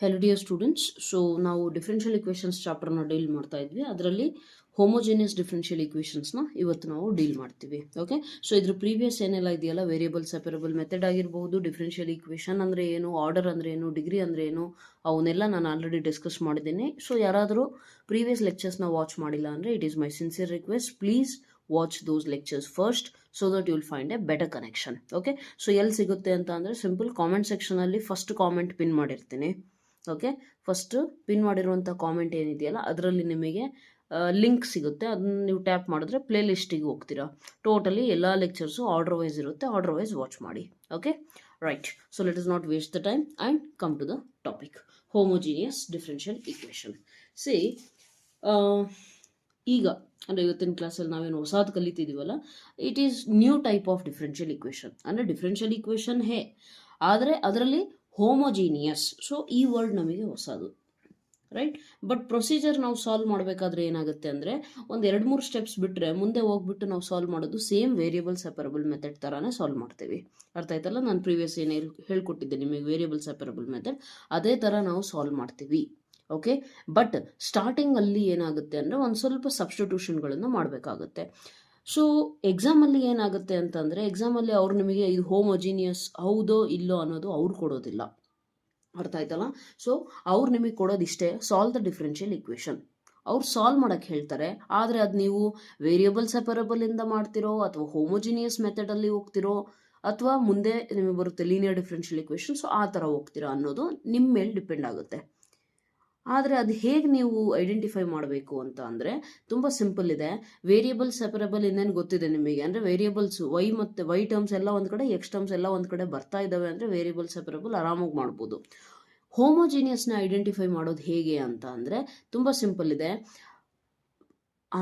Hello dear students. So ನಾವು differential equations ಚಾಪ್ಟರ್ನ deal ಮಾಡ್ತಾ ಇದ್ವಿ. ಅದರಲ್ಲಿ ಹೋಮೋಜಿನಿಯಸ್ ಡಿಫ್ರೆನ್ಷಿಯಲ್ ಇಕ್ವೇಷನ್ಸ್ನ ಇವತ್ತು ನಾವು ಡೀಲ್ ಮಾಡ್ತೀವಿ. ಓಕೆ, ಸೊ ಇದ್ರ ಪ್ರೀವಿಯಸ್ ಏನೆಲ್ಲ ಇದೆಯಲ್ಲ, ವೇರಿಯಬಲ್ ಸೆಪರಬಲ್ ಮೆಥಡ್ ಆಗಿರ್ಬೋದು, ಡಿಫ್ರೆನ್ಷಿಯಲ್ ಇಕ್ವೇಷನ್ ಅಂದರೆ ಏನು, ಆರ್ಡರ್ ಅಂದರೆ ಏನು, ಡಿಗ್ರಿ ಅಂದರೆ ಏನು, ಅವನ್ನೆಲ್ಲ ನಾನು ಆಲ್ರೆಡಿ ಡಿಸ್ಕಸ್ ಮಾಡಿದ್ದೀನಿ. ಸೊ ಯಾರಾದರೂ ಪ್ರೀವಿಯಸ್ ಲೆಕ್ಚರ್ಸ್ನ ವಾಚ್ ಮಾಡಿಲ್ಲ ಅಂದರೆ it is my sincere request, please watch those lectures first so that you will find a better connection. Okay, so ಎಲ್ಲಿ ಸಿಗುತ್ತೆ ಅಂತ ಅಂದರೆ ಸಿಂಪಲ್ ಕಾಮೆಂಟ್ ಸೆಕ್ಷನಲ್ಲಿ ಫಸ್ಟ್ ಕಾಮೆಂಟ್ ಪಿನ್ ಮಾಡಿರ್ತೀನಿ. ಓಕೆ, ಫಸ್ಟ್ ಪಿನ್ ಮಾಡಿರುವಂಥ ಕಾಮೆಂಟ್ ಏನಿದೆಯಲ್ಲ ಅದರಲ್ಲಿ ನಿಮಗೆ ಲಿಂಕ್ ಸಿಗುತ್ತೆ. ಅದನ್ನು ನೀವು ಟ್ಯಾಪ್ ಮಾಡಿದ್ರೆ ಪ್ಲೇ ಲಿಸ್ಟಿಗೆ ಹೋಗ್ತೀರಾ. ಟೋಟಲಿ ಎಲ್ಲ ಲೆಕ್ಚರ್ಸು ಆರ್ಡರ್ ವೈಸ್ ಇರುತ್ತೆ, ಆರ್ಡರ್ ವೈಸ್ ವಾಚ್ ಮಾಡಿ. Okay, right. So let us not waste the time and come to the topic, homogeneous differential equation. See, ಈಗ ಅಂದರೆ ಇವತ್ತಿನ ಕ್ಲಾಸಲ್ಲಿ ನಾವೇನು ಹೊಸದು ಕಲಿತಿದ್ದೀವಲ್ಲ, it is new type of differential equation. ಅಂದರೆ ಡಿಫ್ರೆನ್ಷಿಯಲ್ ಇಕ್ವೇಷನ್ ಆದರೆ ಅದರಲ್ಲಿ ಹೋಮೋಜಿನಿಯಸ್. ಸೊ ಈ ವರ್ಡ್ ನಮಗೆ ಹೊಸದು, ರೈಟ್. ಬಟ್ ಪ್ರೊಸೀಜರ್ ನಾವು ಸಾಲ್ವ್ ಮಾಡಬೇಕಾದ್ರೆ ಏನಾಗುತ್ತೆ ಅಂದರೆ ಒಂದು 2-3 ಸ್ಟೆಪ್ಸ್ ಬಿಟ್ಟರೆ ಮುಂದೆ ಹೋಗ್ಬಿಟ್ಟು ನಾವು ಸಾಲ್ವ್ ಮಾಡೋದು ಸೇಮ್ ವೇರಿಯಬಲ್ ಸೆಪರಬಲ್ ಮೆಥಡ್ ಥರನೇ ಸಾಲ್ವ್ ಮಾಡ್ತೀವಿ. ಅರ್ಥ ಆಯ್ತಲ್ಲ? ನಾನು ಪ್ರೀವಿಯಸ್ ಏನು ಹೇಳ್ಕೊಟ್ಟಿದ್ದೆ ನಿಮಗೆ ವೇರಿಯಬಲ್ ಸೆಪರಬಲ್ ಮೆಥಡ್, ಅದೇ ಥರ ನಾವು ಸಾಲ್ವ್ ಮಾಡ್ತೀವಿ. ಓಕೆ, ಬಟ್ ಸ್ಟಾರ್ಟಿಂಗಲ್ಲಿ ಏನಾಗುತ್ತೆ ಅಂದರೆ ಒಂದು ಸ್ವಲ್ಪ ಸಬ್ಸ್ಟಿಟ್ಯೂಷನ್ಗಳನ್ನು ಮಾಡಬೇಕಾಗುತ್ತೆ. ಸೊ ಎಕ್ಸಾಮಲ್ಲಿ ಏನಾಗುತ್ತೆ ಅಂತಂದರೆ, ಎಕ್ಸಾಮಲ್ಲಿ ಅವ್ರು ನಿಮಗೆ ಇದು ಹೋಮೋಜಿನಿಯಸ್ ಹೌದೋ ಇಲ್ಲೋ ಅನ್ನೋದು ಅವ್ರು ಕೊಡೋದಿಲ್ಲ. ಅರ್ಥ ಆಯ್ತಲ್ಲ? ಸೊ ಅವ್ರು ನಿಮಗೆ ಕೊಡೋದು ಇಷ್ಟೇ, ಸಾಲ್ವ್ ದ ಡಿಫ್ರೆನ್ಷಿಯಲ್ ಇಕ್ವೇಷನ್. ಅವ್ರು ಸಾಲ್ವ್ ಮಾಡೋಕ್ಕೆ ಹೇಳ್ತಾರೆ, ಆದರೆ ಅದು ನೀವು ವೇರಿಯಬಲ್ ಸೆಪರಬಲಿಂದ ಮಾಡ್ತಿರೋ ಅಥವಾ ಹೋಮೋಜಿನಿಯಸ್ ಮೆಥಡಲ್ಲಿ ಹೋಗ್ತಿರೋ ಅಥವಾ ಮುಂದೆ ನಿಮಗೆ ಬರುತ್ತೆ ಲೀನಿಯರ್ ಡಿಫ್ರೆನ್ಷಿಯಲ್ ಇಕ್ವೇಷನ್, ಸೊ ಆ ಥರ ಹೋಗ್ತೀರಾ ಅನ್ನೋದು ನಿಮ್ಮ ಮೇಲೆ ಡಿಪೆಂಡ್ ಆಗುತ್ತೆ. ಆದರೆ ಅದು ಹೇಗೆ ನೀವು ಐಡೆಂಟಿಫೈ ಮಾಡಬೇಕು ಅಂತ ಅಂದರೆ ತುಂಬ ಸಿಂಪಲ್ ಇದೆ. ವೇರಿಯಬಲ್ ಸೆಪರಬಲ್ ಇನ್ನೇನು ಗೊತ್ತಿದೆ ನಿಮಗೆ, ಅಂದರೆ ವೇರಿಯಬಲ್ಸ್ ವೈ ಮತ್ತು ವೈ ಟರ್ಮ್ಸ್ ಎಲ್ಲ ಒಂದು ಕಡೆ, ಎಕ್ಸ್ ಟರ್ಮ್ಸ್ ಎಲ್ಲ ಒಂದು ಕಡೆ ಬರ್ತಾ ಇದ್ದಾವೆ ಅಂದರೆ ವೇರಿಯಬಲ್ ಸೆಪರಬಲ್ ಆರಾಮಾಗಿ ಮಾಡ್ಬೋದು. ಹೋಮೋಜಿನಿಯಸ್ನ ಐಡೆಂಟಿಫೈ ಮಾಡೋದು ಹೇಗೆ ಅಂತ ಅಂದರೆ ತುಂಬ ಸಿಂಪಲ್ ಇದೆ.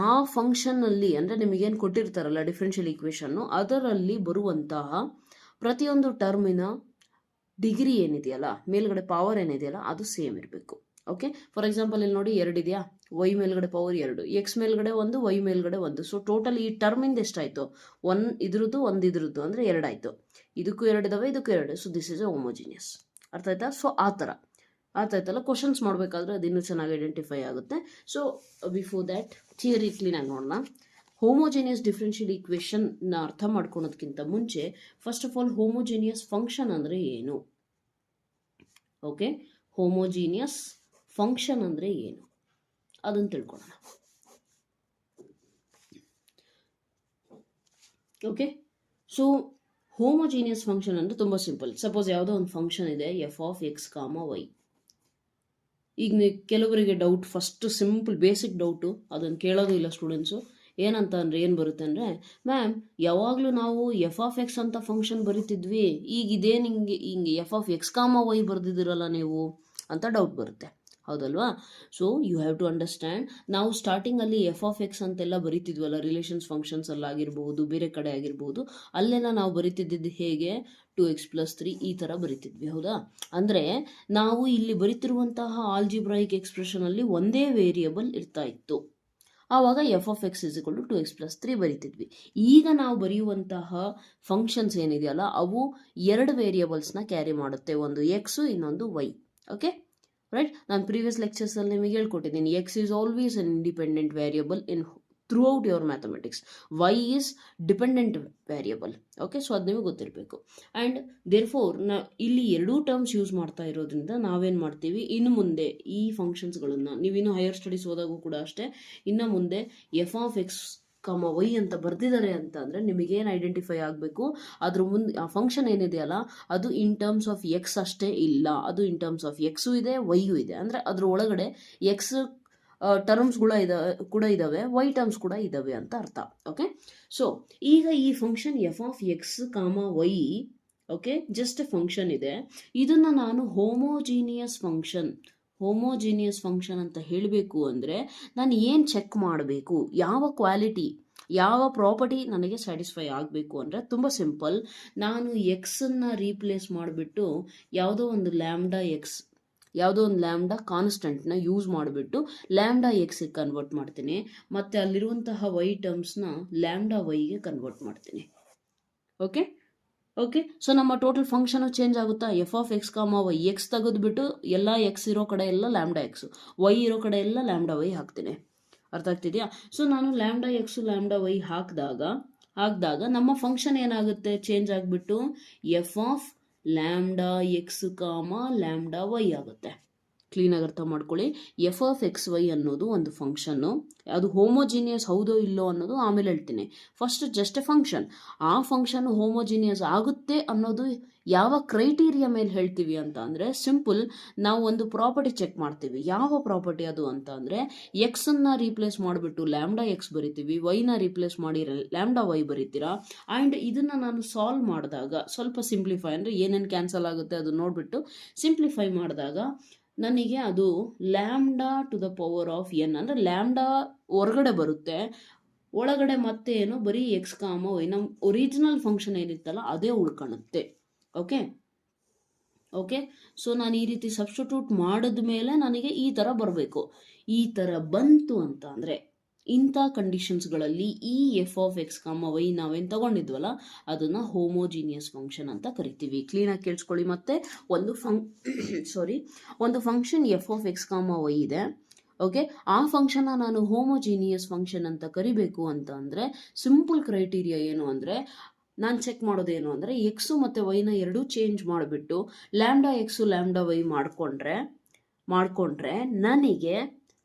ಆ ಫಂಕ್ಷನ್ನಲ್ಲಿ ಅಂದರೆ ನಿಮಗೇನು ಕೊಟ್ಟಿರ್ತಾರಲ್ಲ ಡಿಫ್ರೆನ್ಷಿಯಲ್ ಇಕ್ವೇಷನ್ನು, ಅದರಲ್ಲಿ ಬರುವಂತಹ ಪ್ರತಿಯೊಂದು ಟರ್ಮಿನ ಡಿಗ್ರಿ ಏನಿದೆಯಲ್ಲ, ಮೇಲ್ಗಡೆ ಪವರ್ ಏನಿದೆಯಲ್ಲ, ಅದು ಸೇಮ್ ಇರಬೇಕು. ಓಕೆ, ಫಾರ್ ಎಕ್ಸಾಂಪಲ್ ಇಲ್ಲಿ ನೋಡಿ 2 ಇದೆಯಾ, ವೈ ಮೇಲ್ಗಡೆ ಪವರ್ 2, ಎಕ್ಸ್ ಮೇಲ್ಗಡೆ 1, ವೈ ಮೇಲ್ಗಡೆ 1. ಸೊ ಟೋಟಲ್ ಈ ಟರ್ಮಿಂದ ಎಷ್ಟಾಯಿತು, 1 ಇದ್ರದ್ದು 1 ಇದ್ರದ್ದು ಅಂದರೆ 2 ಆಯಿತು. ಇದಕ್ಕೂ 2 ಇದಾವೆ, ಇದಕ್ಕೂ 2. So this is A homogeneous. ಅರ್ಥ ಆಯ್ತಾ? ಸೊ ಆ ಥರ ಅರ್ಥ ಆಯ್ತಲ್ಲ? ಕ್ವಶನ್ಸ್ ಮಾಡಬೇಕಾದ್ರೆ ಅದು ಇನ್ನೂ ಚೆನ್ನಾಗಿ ಐಡೆಂಟಿಫೈ ಆಗುತ್ತೆ. ಸೊ ಬಿಫೋರ್ ದ್ಯಾಟ್ ಥಿಯರಿ ಕ್ಲೀನಾಗಿ ನೋಡೋಣ. ಹೋಮೋಜಿನಿಯಸ್ ಡಿಫ್ರೆನ್ಷಿಯಲ್ ಇಕ್ವೇಷನ್ನ ಅರ್ಥ ಮಾಡ್ಕೊಳೋದಕ್ಕಿಂತ ಮುಂಚೆ first of all homogeneous function ಅಂದರೆ ಏನು? ಓಕೆ, ಹೋಮೋಜಿನಿಯಸ್ ಫಂಕ್ಷನ್ ಅಂದರೆ ಏನು ಅದನ್ನು ತಿಳ್ಕೊಳ್ಳೋಣ. ಓಕೆ, ಸೊ ಹೋಮೋಜಿನಿಯಸ್ ಫಂಕ್ಷನ್ ಅಂದರೆ ತುಂಬ ಸಿಂಪಲ್. ಸಪೋಸ್ ಯಾವುದೋ ಒಂದು ಫಂಕ್ಷನ್ ಇದೆ F of x comma Y. ಈಗ ಕೆಲವರಿಗೆ doubt, first simple basic doubt, ಅದನ್ನು ಕೇಳೋದು ಇಲ್ಲ ಸ್ಟೂಡೆಂಟ್ಸು. ಏನಂತ ಅಂದರೆ ಏನು ಬರುತ್ತೆ ಅಂದರೆ, ಮ್ಯಾಮ್ ಯಾವಾಗಲೂ ನಾವು ಎಫ್ ಆಫ್ ಎಕ್ಸ್ ಅಂತ ಫಂಕ್ಷನ್ ಬರೀತಿದ್ವಿ, ಈಗ ಇದೇನು ಹಿಂಗೆ f of x comma y ಬರೆದಿದ್ದೀರಲ್ಲ ನೀವು ಅಂತ ಡೌಟ್ ಬರುತ್ತೆ, ಹೌದಲ್ವಾ? So you have to understand, ನಾವು ಸ್ಟಾರ್ಟಿಂಗಲ್ಲಿ ಎಫ್ ಆಫ್ ಎಕ್ಸ್ ಅಂತೆಲ್ಲ ಬರೀತಿದ್ವಲ್ಲ, ರಿಲೇಷನ್ಸ್ ಫಂಕ್ಷನ್ಸಲ್ಲಾಗಿರ್ಬೋದು, ಬೇರೆ ಕಡೆ ಆಗಿರ್ಬೋದು, ಅಲ್ಲೆಲ್ಲ ನಾವು ಬರೀತಿದ್ದು ಹೇಗೆ 2x+3 ಈ ಥರ ಬರೀತಿದ್ವಿ, ಹೌದಾ? ಅಂದರೆ ನಾವು ಇಲ್ಲಿ ಬರೀತಿರುವಂತಹ ಆಲ್ಜಿಬ್ರಾಯಿಕ್ ಎಕ್ಸ್ಪ್ರೆಷನಲ್ಲಿ ಒಂದೇ ವೇರಿಯಬಲ್ ಇರ್ತಾ ಇತ್ತು. ಆವಾಗ f of x is equal to 2x+3 ಬರೀತಿದ್ವಿ. ಈಗ ನಾವು ಬರೆಯುವಂತಹ ಫಂಕ್ಷನ್ಸ್ ಏನಿದೆಯಲ್ಲ ಅವು 2 ವೇರಿಯಬಲ್ಸ್ನ ಕ್ಯಾರಿ ಮಾಡುತ್ತೆ, ಒಂದು ಎಕ್ಸು ಇನ್ನೊಂದು ವೈ. Okay, right. ನಾನು ಪ್ರೀವಿಯಸ್ ಲೆಕ್ಚರ್ಸಲ್ಲಿ ನಿಮಗೆ ಹೇಳ್ಕೊಟ್ಟಿದ್ದೀನಿ, x is always an independent variable in throughout your mathematics. Y is dependent variable. Okay, so ಅದು ನಿಮಗೆ ಗೊತ್ತಿರಬೇಕು. ಆ್ಯಂಡ್ ದೇರ್ಫೋರ್ ಇಲ್ಲಿ 2 ಟರ್ಮ್ಸ್ ಯೂಸ್ ಮಾಡ್ತಾ ಇರೋದ್ರಿಂದ ನಾವೇನು ಮಾಡ್ತೀವಿ, ಇನ್ನು ಮುಂದೆ ಈ ಫಂಕ್ಷನ್ಸ್ಗಳನ್ನು ನೀವಿನ್ನು ಹೈಯರ್ ಸ್ಟಡೀಸ್ ಹೋದಾಗೂ ಕೂಡ ಅಷ್ಟೇ, ಇನ್ನು ಮುಂದೆ F of x comma Y ಅಂತ ಬರ್ದಿದ್ದಾರೆ ಅಂತ ಅಂದರೆ ನಿಮಗೇನು ಐಡೆಂಟಿಫೈ ಆಗಬೇಕು, ಅದ್ರ ಮುಂದೆ ಆ ಫಂಕ್ಷನ್ ಏನಿದೆಯಲ್ಲ ಅದು ಇನ್ ಟರ್ಮ್ಸ್ ಆಫ್ ಎಕ್ಸ್ ಅಷ್ಟೇ ಇಲ್ಲ, ಅದು ಇನ್ ಟರ್ಮ್ಸ್ ಆಫ್ ಎಕ್ಸು ಇದೆ, ವೈಯು ಇದೆ. ಅಂದರೆ ಅದ್ರ ಒಳಗಡೆ ಎಕ್ಸ್ ಟರ್ಮ್ಸ್ಗಳ ಕೂಡ ಇದ್ದಾವೆ, ವೈ ಟರ್ಮ್ಸ್ ಕೂಡ ಇದ್ದಾವೆ ಅಂತ ಅರ್ಥ. ಓಕೆ, ಸೊ ಈಗ ಈ function F of x comma Y, okay, just function ಇದೆ. ಇದನ್ನು ನಾನು ಹೋಮೋಜಿನಿಯಸ್ ಫಂಕ್ಷನ್ ಅಂತ ಹೇಳಬೇಕು ಅಂದರೆ ನಾನು ಏನು ಚೆಕ್ ಮಾಡಬೇಕು, ಯಾವ ಕ್ವಾಲಿಟಿ, ಯಾವ ಪ್ರಾಪರ್ಟಿ ನನಗೆ ಸ್ಯಾಟಿಸ್ಫೈ ಆಗಬೇಕು ಅಂದರೆ ತುಂಬ ಸಿಂಪಲ್. ನಾನು ಎಕ್ಸನ್ನು ರೀಪ್ಲೇಸ್ ಮಾಡಿಬಿಟ್ಟು ಯಾವುದೋ ಒಂದು ಲ್ಯಾಂಬ್ಡಾ ಕಾನ್ಸ್ಟೆಂಟ್ನ ಯೂಸ್ ಮಾಡಿಬಿಟ್ಟು ಲ್ಯಾಂಬ್ಡಾ ಎಕ್ಸಿಗೆ ಕನ್ವರ್ಟ್ ಮಾಡ್ತೀನಿ, ಮತ್ತು ಅಲ್ಲಿರುವಂತಹ ವೈ ಟರ್ಮ್ಸ್ನ ಲ್ಯಾಂಬ್ಡಾ ವೈಗೆ ಕನ್ವರ್ಟ್ ಮಾಡ್ತೀನಿ. Okay okay. ಸೊ ನಮ್ಮ ಟೋಟಲ್ ಫಂಕ್ಷನ್ ಚೇಂಜ್ ಆಗುತ್ತಾ? F of x comma Y, X ತೆಗೆದುಬಿಟ್ಟು ಎಲ್ಲ ಎಕ್ಸ್ ಇರೋ ಕಡೆ ಎಲ್ಲ ಲ್ಯಾಂಬ್ಡಾ ಎಕ್ಸ್, ವೈ ಇರೋ ಕಡೆ ಎಲ್ಲ ಲ್ಯಾಂಬ್ಡಾ ವೈ ಹಾಕ್ತೀನಿ. ಅರ್ಥ ಆಗ್ತಿದೆಯಾ? ಸೊ ನಾನು ಲ್ಯಾಂಬ್ಡಾ ಎಕ್ಸು ಲ್ಯಾಂಬ್ಡಾ ವೈ ಹಾಕಿದಾಗ ನಮ್ಮ ಫಂಕ್ಷನ್ ಏನಾಗುತ್ತೆ? ಚೇಂಜ್ ಆಗಿಬಿಟ್ಟು F of lambda x comma lambda Y ಆಗುತ್ತೆ. ಕ್ಲೀನಾಗಿ ಅರ್ಥ ಮಾಡ್ಕೊಳ್ಳಿ. ಎಫ್ ಆಫ್ ಎಕ್ಸ್ ವೈ ಅನ್ನೋದು ಒಂದು ಫಂಕ್ಷನ್ನು, ಅದು ಹೋಮೋಜಿನಿಯಸ್ ಹೌದೋ ಇಲ್ಲೋ ಅನ್ನೋದು ಆಮೇಲೆ ಹೇಳ್ತೀನಿ. First just A function. ಆ ಫಂಕ್ಷನ್ ಹೋಮೋಜಿನಿಯಸ್ ಆಗುತ್ತೆ ಅನ್ನೋದು ಯಾವ ಕ್ರೈಟೀರಿಯಾ ಮೇಲೆ ಹೇಳ್ತೀವಿ ಅಂತ ಅಂದರೆ, ಸಿಂಪಲ್, ನಾವು ಒಂದು ಪ್ರಾಪರ್ಟಿ ಚೆಕ್ ಮಾಡ್ತೀವಿ. ಯಾವ ಪ್ರಾಪರ್ಟಿ ಅದು ಅಂತ ಅಂದರೆ, ಎಕ್ಸನ್ನು ರೀಪ್ಲೇಸ್ ಮಾಡಿಬಿಟ್ಟು ಲ್ಯಾಂಬ್ಡಾ ಎಕ್ಸ್ ಬರಿತೀವಿ, ವೈನ ರೀಪ್ಲೇಸ್ ಮಾಡಿ ಲ್ಯಾಂಬ್ಡಾ ವೈ ಬರಿತೀರಾ. ಆ್ಯಂಡ್ ಇದನ್ನು ನಾನು ಸಾಲ್ವ್ ಮಾಡಿದಾಗ ಸ್ವಲ್ಪ ಸಿಂಪ್ಲಿಫೈ, ಅಂದರೆ ಏನೇನು ಕ್ಯಾನ್ಸಲ್ ಆಗುತ್ತೆ ಅದು ನೋಡಿಬಿಟ್ಟು ಸಿಂಪ್ಲಿಫೈ ಮಾಡಿದಾಗ ನನಗೆ ಅದು lambda to the power of N, ಅಂದರೆ ಲ್ಯಾಂಬ್ಡಾ ಹೊರಗಡೆ ಬರುತ್ತೆ, ಒಳಗಡೆ ಮತ್ತೆ ಏನು ಬರೀ ಎಕ್ಸ್ ಕಾಮ ವೈ, ನಮ್ಮ ಒರಿಜಿನಲ್ ಫಂಕ್ಷನ್ ಏನಿತ್ತಲ್ಲ ಅದೇ ಉಳ್ಕೊಳ್ಳುತ್ತೆ. Okay okay. ಸೊ ನಾನು ಈ ರೀತಿ ಸಬ್ಸ್ಟಿಟ್ಯೂಟ್ ಮಾಡಿದ ಮೇಲೆ ನನಗೆ ಈ ಥರ ಬರಬೇಕು. ಈ ಥರ ಬಂತು ಅಂತ ಅಂದರೆ ಇಂಥ ಕಂಡೀಷನ್ಸ್ಗಳಲ್ಲಿ ಈ F of x comma Y ನಾವೇನು ತಗೊಂಡಿದ್ವಲ್ಲ ಅದನ್ನು ಹೋಮೋಜಿನಿಯಸ್ ಫಂಕ್ಷನ್ ಅಂತ ಕರಿತೀವಿ. ಕ್ಲೀನಾಗಿ ಕೇಳಿಸ್ಕೊಳ್ಳಿ. ಮತ್ತೆ ಒಂದು ಒಂದು function F of x comma Y ಇದೆ. ಓಕೆ, ಆ ಫಂಕ್ಷನ್ನ ನಾನು ಹೋಮೋಜಿನಿಯಸ್ ಫಂಕ್ಷನ್ ಅಂತ ಕರಿಬೇಕು ಅಂತ ಅಂದರೆ ಸಿಂಪಲ್ ಕ್ರೈಟೀರಿಯಾ ಏನು ಅಂದರೆ, ನಾನು ಚೆಕ್ ಮಾಡೋದೇನು ಅಂದರೆ ಎಕ್ಸು ಮತ್ತು ವೈನ ಎರಡೂ ಚೇಂಜ್ ಮಾಡಿಬಿಟ್ಟು ಲ್ಯಾಂಬ್ಡಾ ಎಕ್ಸು ಲ್ಯಾಂಬ್ಡಾ ವೈ ಮಾಡಿಕೊಂಡ್ರೆ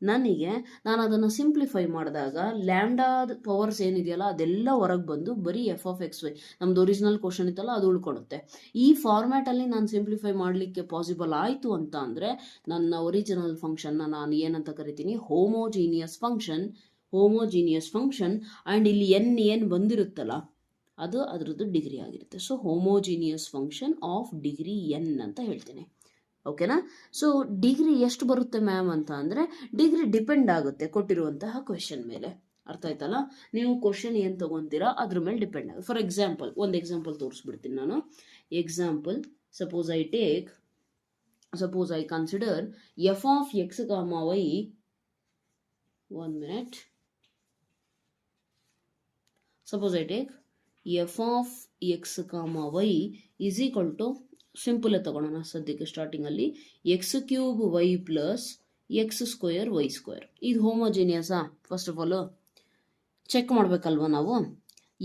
ನನಗೆ ನಾನು ಅದನ್ನು ಸಿಂಪ್ಲಿಫೈ ಮಾಡಿದಾಗ ಲ್ಯಾಂಬ್ಡಾದ ಪವರ್ಸ್ ಏನಿದೆಯಲ್ಲ ಅದೆಲ್ಲ ಹೊರಗೆ ಬಂದು ಬರೀ ಎಫ್ ಆಫ್ ಎಕ್ಸ್ ವೈ, ನಮ್ದು ಒರಿಜಿನಲ್ ಕ್ವಶನ್ ಇತ್ತಲ್ಲ ಅದು ಉಳ್ಕೊಳುತ್ತೆ. ಈ ಫಾರ್ಮ್ಯಾಟಲ್ಲಿ ನಾನು ಸಿಂಪ್ಲಿಫೈ ಮಾಡಲಿಕ್ಕೆ ಪಾಸಿಬಲ್ ಆಯಿತು ಅಂತ ಅಂದರೆ ನನ್ನ ಒರಿಜಿನಲ್ ಫಂಕ್ಷನ್ನ ನಾನು ಏನಂತ ಕರಿತೀನಿ? Homogeneous function. ಆ್ಯಂಡ್ ಇಲ್ಲಿ ಏನು ಬಂದಿರುತ್ತಲ್ಲ ಅದು ಅದರದ್ದು ಡಿಗ್ರಿ ಆಗಿರುತ್ತೆ. So homogeneous function of degree N ಅಂತ ಹೇಳ್ತೀನಿ. ಓಕೆನಾ? ಸೊ ಡಿಗ್ರಿ ಎಷ್ಟು ಬರುತ್ತೆ ಮ್ಯಾಮ್ ಅಂತ ಅಂದರೆ, ಡಿಗ್ರಿ ಡಿಪೆಂಡ್ ಆಗುತ್ತೆ ಕೊಟ್ಟಿರುವಂತಹ ಕ್ವೆಶನ್ ಮೇಲೆ. ಅರ್ಥ ಆಯ್ತಲ್ಲ? ನೀವು ಕ್ವಶನ್ ಏನು ತೊಗೊತೀರಾ ಅದ್ರ ಮೇಲೆ ಡಿಪೆಂಡ್ ಆಗುತ್ತೆ. ಫಾರ್ ಎಕ್ಸಾಂಪಲ್, ಒಂದು ಎಕ್ಸಾಂಪಲ್ ತೋರಿಸ್ಬಿಡ್ತೀನಿ ನಾನು. Example, suppose I consider f of x comma y, 1 minute. Suppose I take f of x comma y is equal to, simple ತಗೊಳ್ಳೋಣ ಸದ್ಯಕ್ಕೆ ಸ್ಟಾರ್ಟಿಂಗಲ್ಲಿ, x cube y plus x square y square. ಇದು ಹೋಮೋಜಿನಿಯಸಾ? First of all check ಮಾಡಬೇಕಲ್ವ ನಾವು,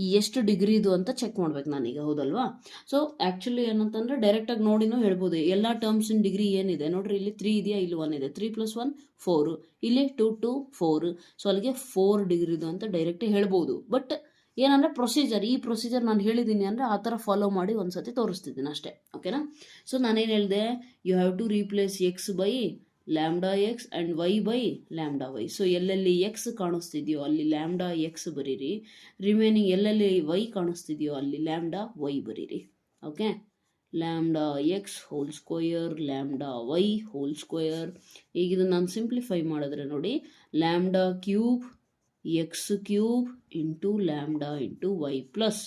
ಈ ಎಷ್ಟು degree ಇದು ಅಂತ ಚೆಕ್ ಮಾಡ್ಬೇಕು ನಾನೀಗ, ಹೌದಲ್ವಾ? ಸೊ ಆ್ಯಕ್ಚುಲಿ ಏನಂತಂದರೆ ಡೈರೆಕ್ಟಾಗಿ ನೋಡಿನೂ ಹೇಳ್ಬೋದು. ಎಲ್ಲ ಟರ್ಮ್ಸಿನ ಡಿಗ್ರಿ ಏನಿದೆ ನೋಡ್ರಿ, ಇಲ್ಲಿ 3 ಇದೆಯಾ, ಇಲ್ಲಿ 1 ಇದೆ, 3 + 1 4, ಇಲ್ಲಿ 2 2 4, ಸೊ ಅಲ್ಲಿಗೆ 4 ಡಿಗ್ರಿದು ಅಂತ ಡೈರೆಕ್ಟಾಗಿ ಹೇಳ್ಬೋದು. ಬಟ್ ಏನಂದರೆ ಈ ಪ್ರೊಸೀಜರ್ ನಾನು ಹೇಳಿದ್ದೀನಿ ಅಂದರೆ ಆ ಥರ ಫಾಲೋ ಮಾಡಿ ಒಂದ್ಸತಿ ತೋರಿಸ್ತಿದ್ದೀನಿ ಅಷ್ಟೇ. ಓಕೆನಾ? ಸೊ ನಾನೇನು ಹೇಳಿದೆ, you have to replace x by lambda x and y by lambda y. So ಎಲ್ಲೆಲ್ಲಿ ಎಕ್ಸ್ ಕಾಣಿಸ್ತಿದೆಯೋ ಅಲ್ಲಿ ಲ್ಯಾಂಬ್ಡಾ ಎಕ್ಸ್ ಬರೀರಿ, ರಿಮೈನಿಂಗ್ ಎಲ್ಲೆಲ್ಲಿ ವೈ ಕಾಣಿಸ್ತಿದೆಯೋ ಅಲ್ಲಿ ಲ್ಯಾಂಬ್ಡಾ ವೈ ಬರೀರಿ. Okay, lambda x whole square lambda y whole square. ಈಗ ಇದನ್ನು ನಾನು ಸಿಂಪ್ಲಿಫೈ ಮಾಡಿದ್ರೆ ನೋಡಿ, lambda cube x cube into lambda into y plus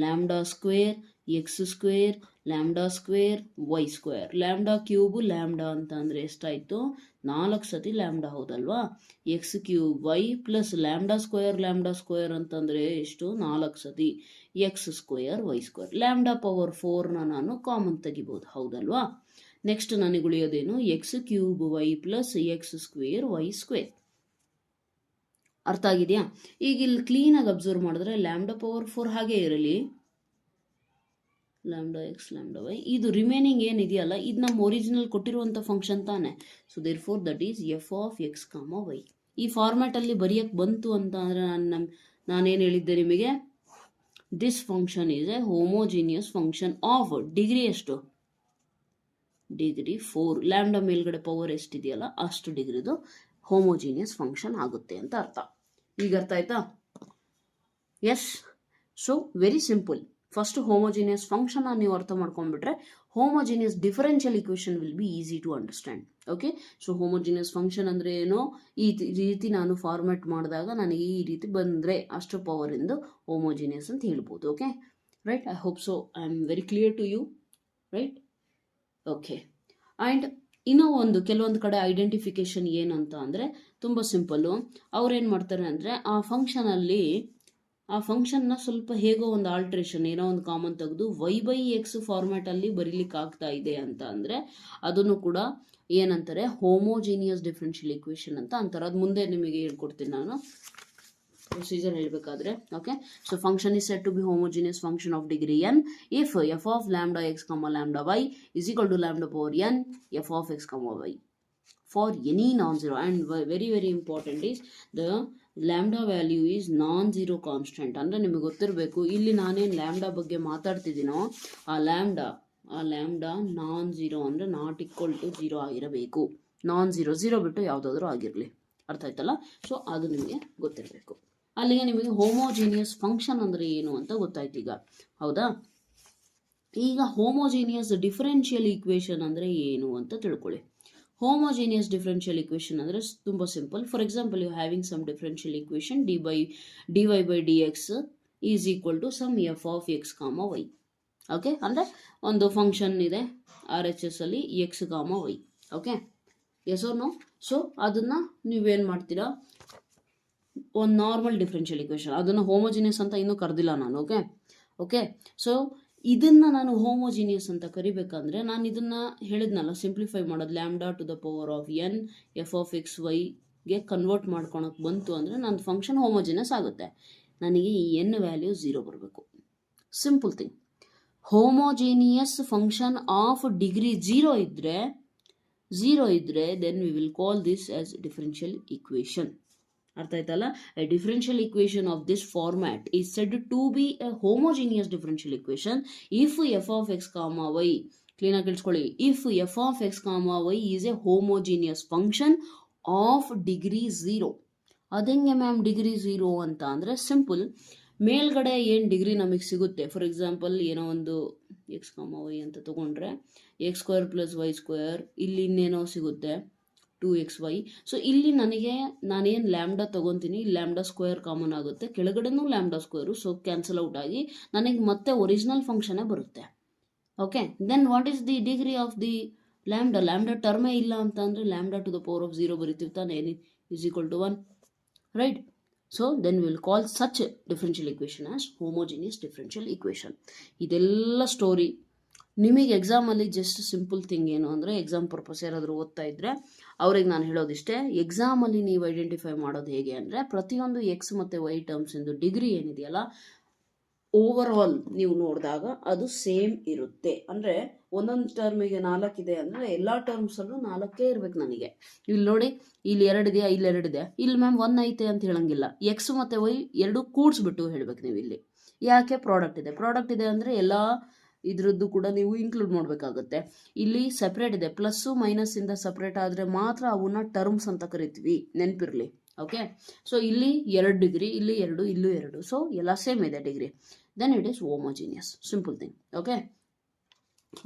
lambda square x square lambda square y square. Lambda cube lambda ಅಂತ ಅಂದರೆ ಎಷ್ಟಾಯಿತು? 4 ಸತಿ ಲ್ಯಾಂಬ್ಡಾ, ಹೌದಲ್ವಾ? X cube y plus lambda square ಅಂತಂದರೆ ಎಷ್ಟು? 4 ಸತಿ x square y square. Lambda power 4ನ ನಾನು ಕಾಮನ್ ತೆಗಿಬೋದು, ಹೌದಲ್ವಾ? ನೆಕ್ಸ್ಟ್ ನನಗೆ ಉಳಿಯೋದೇನು? X cube y plus x square y square. ಅರ್ಥ ಆಗಿದೆಯಾ? ಈಗ ಇಲ್ಲಿ ಕ್ಲೀನಾಗಿ ಅಬ್ಸರ್ವ್ ಮಾಡಿದ್ರೆ ಲ್ಯಾಂಬ್ಡಾ ಪವರ್ 4 ಹಾಗೆ ಇರಲಿ, ಲ್ಯಾಂಬ್ಡಾ ಎಕ್ಸ್ ಲ್ಯಾಂಬ್ಡಾ ವೈ, ಇದು ರಿಮೈನಿಂಗ್ ಏನಿದೆಯಲ್ಲ ಇದು ನಮ್ಮ ಒರಿಜಿನಲ್ ಕೊಟ್ಟಿರುವಂಥ ಫಂಕ್ಷನ್ ತಾನೆ. So therefore that is F of x comma Y. ಈ ಫಾರ್ಮ್ಯಾಟಲ್ಲಿ ಬರೆಯೋಕ್ಕೆ ಬಂತು ಅಂತ ಅಂದರೆ ನಾನೇನು ಹೇಳಿದ್ದೆ ನಿಮಗೆ? This function is a homogeneous function of degree ಎಷ್ಟು? ಡಿಗ್ರಿ 4. ಲ್ಯಾಂಬ್ಡಾ ಮೇಲ್ಗಡೆ ಪವರ್ ಎಷ್ಟಿದೆಯಲ್ಲ ಅಷ್ಟು ಡಿಗ್ರಿದು ಹೋಮೋಜಿನಿಯಸ್ ಫಂಕ್ಷನ್ ಆಗುತ್ತೆ ಅಂತ ಅರ್ಥ. ಈಗ ಅರ್ಥ ಆಯ್ತಾ? Yes. So very simple. First homogeneous function ನೀವು ಅರ್ಥ ಮಾಡ್ಕೊಂಡ್ಬಿಟ್ರೆ homogeneous differential equation will be easy to understand. Okay, so homogeneous function ಅಂದರೆ ಏನೋ ಈ ರೀತಿ ನಾನು ಫಾರ್ಮ್ಯಾಟ್ ಮಾಡಿದಾಗ ನನಗೆ ಈ ರೀತಿ ಬಂದರೆ ಅಷ್ಟು ಪವರಿಂದು ಹೋಮೋಜಿನಿಯಸ್ ಅಂತ ಹೇಳ್ಬೋದು. Okay, right? I hope so I am very clear to you, right? Okay. And ಇನ್ನೂ ಕೆಲವೊಂದು ಕಡೆ ಐಡೆಂಟಿಫಿಕೇಶನ್ ಏನಂತ ಅಂದರೆ ತುಂಬ ಸಿಂಪಲ್ಲು. ಅವ್ರೇನು ಮಾಡ್ತಾರೆ ಅಂದರೆ ಆ ಫಂಕ್ಷನಲ್ಲಿ ಆ ಫಂಕ್ಷನ್ನ ಸ್ವಲ್ಪ ಹೇಗೋ ಒಂದು ಆಲ್ಟ್ರೇಷನ್ ಏನೋ ಒಂದು ಕಾಮನ್ ತೆಗೆದು y/x ಫಾರ್ಮ್ಯಾಟಲ್ಲಿ ಬರೀಲಿಕ್ಕೆ ಆಗ್ತಾ ಇದೆ ಅಂತ ಅಂದರೆ ಅದನ್ನು ಕೂಡ ಏನಂತಾರೆ ಹೋಮೋಜಿನಿಯಸ್ ಡಿಫ್ರೆನ್ಷಿಯಲ್ ಇಕ್ವೇಷನ್ ಅಂತ ಅಂತಾರೆ. ಅದು ಮುಂದೆ ನಿಮಗೆ ಹೇಳ್ಕೊಡ್ತೀನಿ ನಾನು ಪ್ರೊಸೀಜರ್ ಹೇಳಬೇಕಾದ್ರೆ. Okay, so function is set to be homogeneous function of degree n if f of lambda x, lambda y is equal to lambda power n f of x, y for any non-zero. And very very important is the lambda value is non-zero constant. ಅಂದರೆ ನಿಮಗೆ ಗೊತ್ತಿರಬೇಕು, ಇಲ್ಲಿ ನಾನೇನು lambda ಬಗ್ಗೆ ಮಾತಾಡ್ತಿದ್ದೀನೋ ಆ lambda non zero ಅಂದರೆ not equal to zero ಆಗಿರಬೇಕು. Non zero ಬಿಟ್ಟು ಯಾವುದಾದ್ರೂ ಆಗಿರಲಿ, ಅರ್ಥ ಆಯ್ತಲ್ಲ? ಸೊ ಅದು ನಿಮಗೆ ಗೊತ್ತಿರಬೇಕು. ಅಲ್ಲಿಗೆ ನಿಮಗೆ ಹೋಮೋಜಿನಿಯಸ್ ಫಂಕ್ಷನ್ ಅಂದರೆ ಏನು ಅಂತ ಗೊತ್ತಾಯ್ತು ಈಗ, ಹೌದಾ? ಈಗ ಹೋಮೋಜಿನಿಯಸ್ ಡಿಫರೆನ್ಷಿಯಲ್ ಈಕ್ವೇಷನ್ ಅಂದರೆ ಏನು ಅಂತ ತಿಳ್ಕೊಳ್ಳಿ. ಹೋಮೋಜಿನಿಯಸ್ ಡಿಫರೆನ್ಷಿಯಲ್ ಇಕ್ವೇಷನ್ ಅಂದರೆ ತುಂಬ simple. For example, you having some differential equation dy by dx is equal to some f of x, y. Okay, ಅಂದರೆ ಒಂದು ಫಂಕ್ಷನ್ ಇದೆ RHS ಅಲ್ಲಿ x, y. ಓಕೆ, ಎಸ್ ಆರ್ ನೋ? ಸೊ ಅದನ್ನು ನೀವೇನು ಮಾಡ್ತೀರಾ, ಒಂದು ನಾರ್ಮಲ್ ಡಿಫರೆನ್ಷಿಯಲ್ ಇಕ್ವೇಷನ್, ಅದನ್ನು ಹೋಮೋಜಿನಿಯಸ್ ಅಂತ ಇನ್ನೂ ಕರೆದಿಲ್ಲ ನಾನು. ಓಕೆ, ಸೊ ಇದನ್ನು ನಾನು ಹೋಮೋಜಿನಿಯಸ್ ಅಂತ ಕರಿಬೇಕಂದ್ರೆ ನಾನು ಇದನ್ನು ಹೇಳಿದ್ನಲ್ಲ, ಸಿಂಪ್ಲಿಫೈ ಮಾಡೋದು lambda to the power of n f of x, yಗೆ ಕನ್ವರ್ಟ್ ಮಾಡ್ಕೊಳಕ್ಕೆ ಬಂತು ಅಂದರೆ ನನ್ನ ಫಂಕ್ಷನ್ ಹೋಮೋಜಿನಿಯಸ್ ಆಗುತ್ತೆ. ನನಗೆ ಈ n ವ್ಯಾಲ್ಯೂ 0 ಬರಬೇಕು. Simple thing. Homogeneous function of degree 0 ಇದ್ದರೆ then we will call this as differential equation. ಅರ್ಥ ಆಯ್ತಲ್ಲ? A differential equation of this format is said to be a homogeneous differential equation if f of x, y, ಕ್ಲೀನಾಗಿ ಕೇಳಿಸ್ಕೊಳ್ಳಿ, if f of x, y is a homogeneous function of degree 0. ಅದೆಂಗೆ ma'am degree 0 ಅಂತ ಅಂದರೆ simple. ಮೇಲ್ಗಡೆ ಏನು degree ನಮಗೆ ಸಿಗುತ್ತೆ, for example ಏನೋ ಒಂದು x, y ಅಂತ ತೊಗೊಂಡ್ರೆ x² + y², ಇಲ್ಲಿ ಇನ್ನೇನೋ ಸಿಗುತ್ತೆ 2xy. ಸೊ ಇಲ್ಲಿ ನಾನೇನು ಲ್ಯಾಂಬ್ಡಾ ತೊಗೊತೀನಿ, ಲ್ಯಾಂಬ್ಡಾ ಸ್ಕ್ವೇರ್ ಕಾಮನ್ ಆಗುತ್ತೆ, ಕೆಳಗಡೆನೂ lambda square, so cancel out ಆಗಿ ನನಗೆ ಮತ್ತೆ ಒರಿಜಿನಲ್ ಫಂಕ್ಷನೇ ಬರುತ್ತೆ. Okay, then what is the degree of the lambda ಟರ್ಮೇ ಇಲ್ಲ ಅಂತ ಅಂದರೆ lambda to the power of 0 ಬರೀತೀವಿ ತಾನೆ, is equal to 1, right? So then will call such differential equation as homogeneous differential equation. ಇದೆಲ್ಲ ಸ್ಟೋರಿ ನಿಮಗೆ ಎಕ್ಸಾಮಲ್ಲಿ ಜಸ್ಟ್ ಸಿಂಪಲ್ ಥಿಂಗ್ ಏನು ಅಂದರೆ, ಎಕ್ಸಾಮ್ ಪರ್ಪಸ್ ಯಾರಾದರೂ ಓದ್ತಾ ಇದ್ದರೆ ಅವ್ರಿಗೆ ನಾನು ಹೇಳೋದಿಷ್ಟೇ, ಎಕ್ಸಾಮಲ್ಲಿ ನೀವು ಐಡೆಂಟಿಫೈ ಮಾಡೋದು ಹೇಗೆ ಅಂದರೆ, ಪ್ರತಿಯೊಂದು ಎಕ್ಸ್ ಮತ್ತು ವೈ ಟರ್ಮ್ಸಿಂದು ಡಿಗ್ರಿ ಏನಿದೆಯಲ್ಲ ಓವರ್ ಆಲ್ ನೀವು ನೋಡಿದಾಗ ಅದು ಸೇಮ್ ಇರುತ್ತೆ. ಅಂದರೆ ಒಂದೊಂದು ಟರ್ಮಿಗೆ 4 ಇದೆ ಅಂದರೆ ಎಲ್ಲ ಟರ್ಮ್ಸಲ್ಲೂ 4 ಇರಬೇಕು ನನಗೆ. ಇಲ್ಲಿ ನೋಡಿ, ಇಲ್ಲಿ 2 ಇದೆಯಾ, ಇಲ್ಲಿ 2 ಇದೆ, ಇಲ್ಲಿ ಮ್ಯಾಮ್ 1 ಐತೆ ಅಂತ ಹೇಳಂಗಿಲ್ಲ. ಎಕ್ಸ್ ಮತ್ತು ವೈ ಎರಡು ಕೂಡಿಸ್ಬಿಟ್ಟು ಹೇಳಬೇಕು ನೀವು ಇಲ್ಲಿ. ಯಾಕೆ? ಪ್ರಾಡಕ್ಟ್ ಇದೆ ಅಂದರೆ ಎಲ್ಲ ಇದರದ್ದು ಕೂಡ ನೀವು ಇನ್ಕ್ಲೂಡ್ ಮಾಡಬೇಕಾಗುತ್ತೆ. ಇಲ್ಲಿ ಸಪ್ರೇಟ್ ಇದೆ, ಪ್ಲಸ್ಸು ಮೈನಸ್ಸಿಂದ ಸಪ್ರೇಟ್ ಆದರೆ ಮಾತ್ರ ಅವನ್ನ ಟರ್ಮ್ಸ್ ಅಂತ ಕರಿತೀವಿ, ನೆನಪಿರಲಿ. ಓಕೆ, ಸೊ ಇಲ್ಲಿ 2 ಡಿಗ್ರಿ, ಇಲ್ಲಿ 2, ಇಲ್ಲೂ 2, ಸೊ ಎಲ್ಲ ಸೇಮ್ ಇದೆ degree, then it is homogeneous. Simple thing. Okay,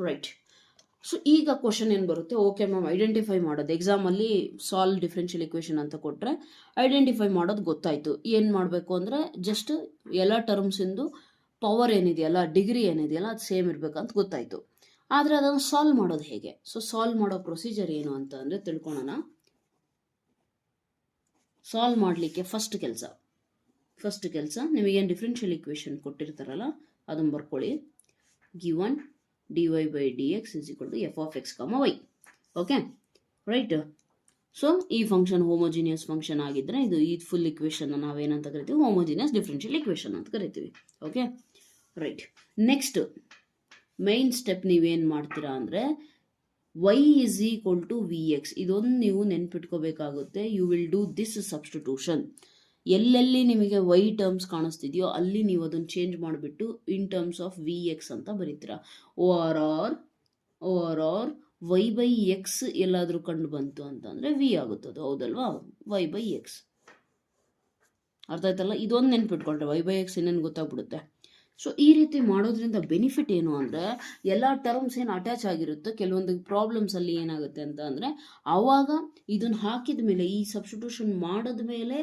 right. So ಈಗ ಕ್ವಶನ್ ಏನು ಬರುತ್ತೆ, ಓಕೆ ಮ್ಯಾಮ್ ಐಡೆಂಟಿಫೈ ಮಾಡೋದು, ಎಕ್ಸಾಮಲ್ಲಿ ಸಾಲ್ವ್ ಡಿಫರೆನ್ಷಿಯಲ್ ಇಕ್ವೇಷನ್ ಅಂತ ಕೊಟ್ಟರೆ ಐಡೆಂಟಿಫೈ ಮಾಡೋದು ಗೊತ್ತಾಯಿತು. ಏನು ಮಾಡಬೇಕು ಅಂದರೆ ಜಸ್ಟ್ ಎಲ್ಲ ಟರ್ಮ್ಸಿಂದು ಪವರ್ ಏನಿದೆಯಲ್ಲ, ಡಿಗ್ರಿ ಏನಿದೆಯಲ್ಲ ಅದು ಸೇಮ್ ಇರಬೇಕಂತ ಗೊತ್ತಾಯಿತು. ಆದರೆ ಅದನ್ನು ಸಾಲ್ವ್ ಮಾಡೋದು ಹೇಗೆ? ಸೊ ಸಾಲ್ವ್ ಮಾಡೋ ಪ್ರೊಸೀಜರ್ ಏನು ಅಂತ ಅಂದರೆ ತಿಳ್ಕೊಳ್ಳೋಣ. ಸಾಲ್ವ್ ಮಾಡಲಿಕ್ಕೆ ಫಸ್ಟ್ ಕೆಲಸ ನಿಮಗೇನು ಡಿಫರೆನ್ಷಿಯಲ್ ಇಕ್ವೇಷನ್ ಕೊಟ್ಟಿರ್ತಾರಲ್ಲ ಅದನ್ನು ಬರ್ಕೊಳ್ಳಿ. Given dy by dx is equal to f of x, y. Okay, right? So ಈ ಫಂಕ್ಷನ್ ಹೋಮೋಜಿನಿಯಸ್ ಫಂಕ್ಷನ್ ಆಗಿದ್ದರೆ ಈ ಫುಲ್ ಇಕ್ವೇಷನ್ ನಾವೇನಂತ ಕರಿತೀವಿ, ಹೋಮೋಜಿನಿಯಸ್ ಡಿಫರೆನ್ಷಿಯಲ್ ಇಕ್ವೇಷನ್ ಅಂತ ಕರಿತೀವಿ. Okay, right. Next main step ನೀವೇನು ಮಾಡ್ತೀರಾ ಅಂದರೆ y is equal to vx, ಇದೊಂದು ನೀವು ನೆನ್ಪಿಟ್ಕೋಬೇಕಾಗುತ್ತೆ. You will do this substitution. ಎಲ್ಲೆಲ್ಲಿ ನಿಮಗೆ y ಟರ್ಮ್ಸ್ ಕಾಣಿಸ್ತಿದೆಯೋ ಅಲ್ಲಿ ನೀವು ಅದನ್ನು ಚೇಂಜ್ ಮಾಡಿಬಿಟ್ಟು ಇನ್ ಟರ್ಮ್ಸ್ ಆಫ್ vx ಅಂತ ಬರೀತೀರಾ. ಓಆರ್ y by x ಎಲ್ಲಾದರೂ ಕಂಡು ಬಂತು ಅಂತಂದರೆ v ಆಗುತ್ತದೆ, ಹೌದಲ್ವಾ? y by x. ಅರ್ಥ ಆಯ್ತಲ್ಲ? ಇದೊಂದು ನೆನ್ಪಿಟ್ಕೊಂಡ್ರೆ y by x ಇನ್ನೇನು ಗೊತ್ತಾಗ್ಬಿಡುತ್ತೆ. ಸೊ ಈ ರೀತಿ ಮಾಡೋದ್ರಿಂದ ಬೆನಿಫಿಟ್ ಏನು ಅಂದರೆ, ಎಲ್ಲ ಟರ್ಮ್ಸ್ ಏನು ಅಟ್ಯಾಚ್ ಆಗಿರುತ್ತೆ, ಕೆಲವೊಂದು ಪ್ರಾಬ್ಲಮ್ಸಲ್ಲಿ ಏನಾಗುತ್ತೆ ಅಂತ ಅಂದರೆ ಆವಾಗ ಇದನ್ನು ಹಾಕಿದ ಮೇಲೆ, ಈ ಸಬ್ಸ್ಟಿಟ್ಯೂಷನ್ ಮಾಡಿದ ಮೇಲೆ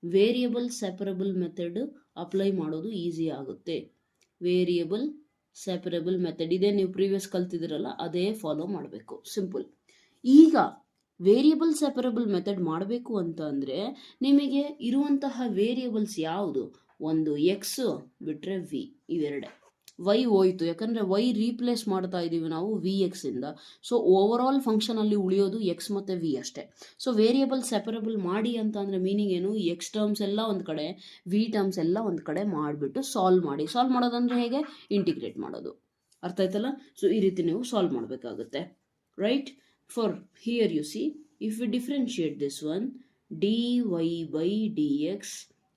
ವೇರಿಯಬಲ್ ಸೆಪರಬಲ್ ಮೆಥಡ್ ಅಪ್ಲೈ ಮಾಡೋದು ಈಸಿ ಆಗುತ್ತೆ. ವೇರಿಯಬಲ್ ಸೆಪರಬಲ್ ಮೆಥಡ್ ಇದೇ ನೀವು ಪ್ರೀವಿಯಸ್ ಕಲ್ತಿದ್ದೀರಲ್ಲ, ಅದೇ ಫಾಲೋ ಮಾಡಬೇಕು. ಸಿಂಪಲ್. ಈಗ ವೇರಿಯಬಲ್ ಸೆಪರಬಲ್ ಮೆಥಡ್ ಮಾಡಬೇಕು ಅಂತ ಅಂದರೆ ನಿಮಗೆ ಇರುವಂತಹ ವೇರಿಯಬಲ್ಸ್ ಯಾವುದು? ಒಂದು ಎಕ್ಸ್ ಬಿಟ್ಟರೆ ವಿ, ಇವೆರಡೆ. ವೈ ಹೋಯ್ತು, ಯಾಕಂದರೆ ವೈ ರೀಪ್ಲೇಸ್ ಮಾಡ್ತಾ ಇದ್ದೀವಿ ನಾವು ವಿ ಎಕ್ಸಿಂದ. ಸೊ ಓವರ್ ಆಲ್ ಫಂಕ್ಷನಲ್ಲಿ ಉಳಿಯೋದು ಎಕ್ಸ್ ಮತ್ತು ವಿ ಅಷ್ಟೇ. ಸೊ ವೇರಿಯೇಬಲ್ ಸೆಪರೇಬಲ್ ಮಾಡಿ ಅಂತ ಅಂದರೆ ಮೀನಿಂಗ್ ಏನು, ಎಕ್ಸ್ ಟರ್ಮ್ಸ್ ಎಲ್ಲ ಒಂದು ಕಡೆ, ವಿ ಟರ್ಮ್ಸ್ ಎಲ್ಲ ಒಂದು ಕಡೆ ಮಾಡಿಬಿಟ್ಟು ಸಾಲ್ವ್ ಮಾಡಿ. ಸಾಲ್ವ್ ಮಾಡೋದಂದರೆ ಹೇಗೆ, ಇಂಟಿಗ್ರೇಟ್ ಮಾಡೋದು. ಅರ್ಥ ಆಯ್ತಲ್ಲ? ಸೊ ಈ ರೀತಿ ನೀವು ಸಾಲ್ವ್ ಮಾಡಬೇಕಾಗುತ್ತೆ, right? For here U C, if we differentiate this one, dy by dx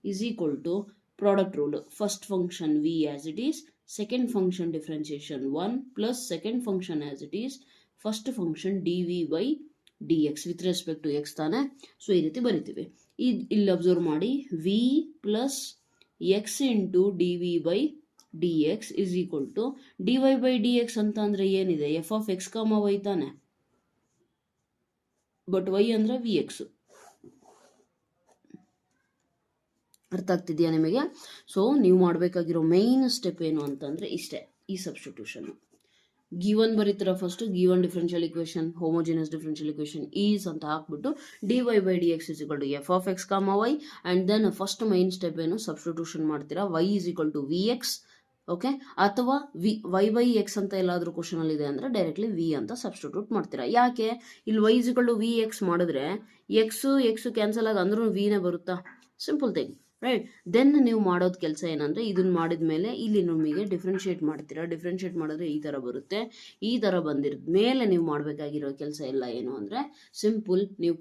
is equal to product rule, first function v as it is, second function differentiation 1 plus second function as it is, first function dv by dx with respect to x ತಾನೆ. So ಈ ರೀತಿ ಬರಿತೀವಿ. ಇಲ್ಲಿ observe ಮಾಡಿ, v plus x into dv by dx is equal to dy by dx ಅಂತ ಅಂದರೆ ಏನಿದೆ, f of x, y ತಾನೆ. ಬಟ್ y ಅಂದರೆ ವಿ ಎಕ್ಸ್. ಅರ್ಥ ಆಗ್ತಿದೆಯಾ ನಿಮಗೆ? ಸೊ ನೀವು ಮಾಡಬೇಕಾಗಿರೋ ಮೇನ್ ಸ್ಟೆಪ್ ಏನು ಅಂತಂದರೆ ಇಷ್ಟೇ, ಈ ಸಬ್ಸ್ಟಿಟ್ಯೂಷನ್ನು. ಗಿವನ್ ಬರೀತೀರ first, given differential equation, homogeneous differential equation is ಅಂತ ಹಾಕ್ಬಿಟ್ಟು dy by dx is equal to f of x, y, and then first main step ಏನು, ಸಬ್ಸ್ಟಿಟ್ಯೂಷನ್ ಮಾಡ್ತೀರಾ, y is equal to vx, okay? ಅಥವಾ y by x ಅಂತ ಎಲ್ಲಾದರೂ ಕ್ವಶನಲ್ಲಿ ಇದೆ ಅಂದರೆ directly v ಅಂತ ಸಬ್ಸ್ಟಿಟ್ಯೂಟ್ ಮಾಡ್ತೀರಾ. ಯಾಕೆ, ಇಲ್ಲಿ y is equal to vx ಮಾಡಿದ್ರೆ ಎಕ್ಸು ಕ್ಯಾನ್ಸಲ್ ಆಗಿ ಅಂದ್ರೂ ವಿನೇ ಬರುತ್ತಾ? Simple thing, right? ದೆನ್ ನೀವು ಮಾಡೋದು ಕೆಲಸ ಏನಂದರೆ, ಇದನ್ನು ಮಾಡಿದ ಮೇಲೆ ಇಲ್ಲಿ ನಿಮಗೆ ಡಿಫ್ರೆನ್ಷಿಯೇಟ್ ಮಾಡ್ತೀರಾ. ಡಿಫ್ರೆನ್ಷಿಯೇಟ್ ಮಾಡಿದ್ರೆ ಈ ಥರ ಬರುತ್ತೆ. ಈ ಥರ ಬಂದಿರೋದ ಮೇಲೆ ನೀವು ಮಾಡಬೇಕಾಗಿರೋ ಕೆಲಸ ಎಲ್ಲ ಏನು ಅಂದರೆ, ಸಿಂಪಲ್, ನೀವು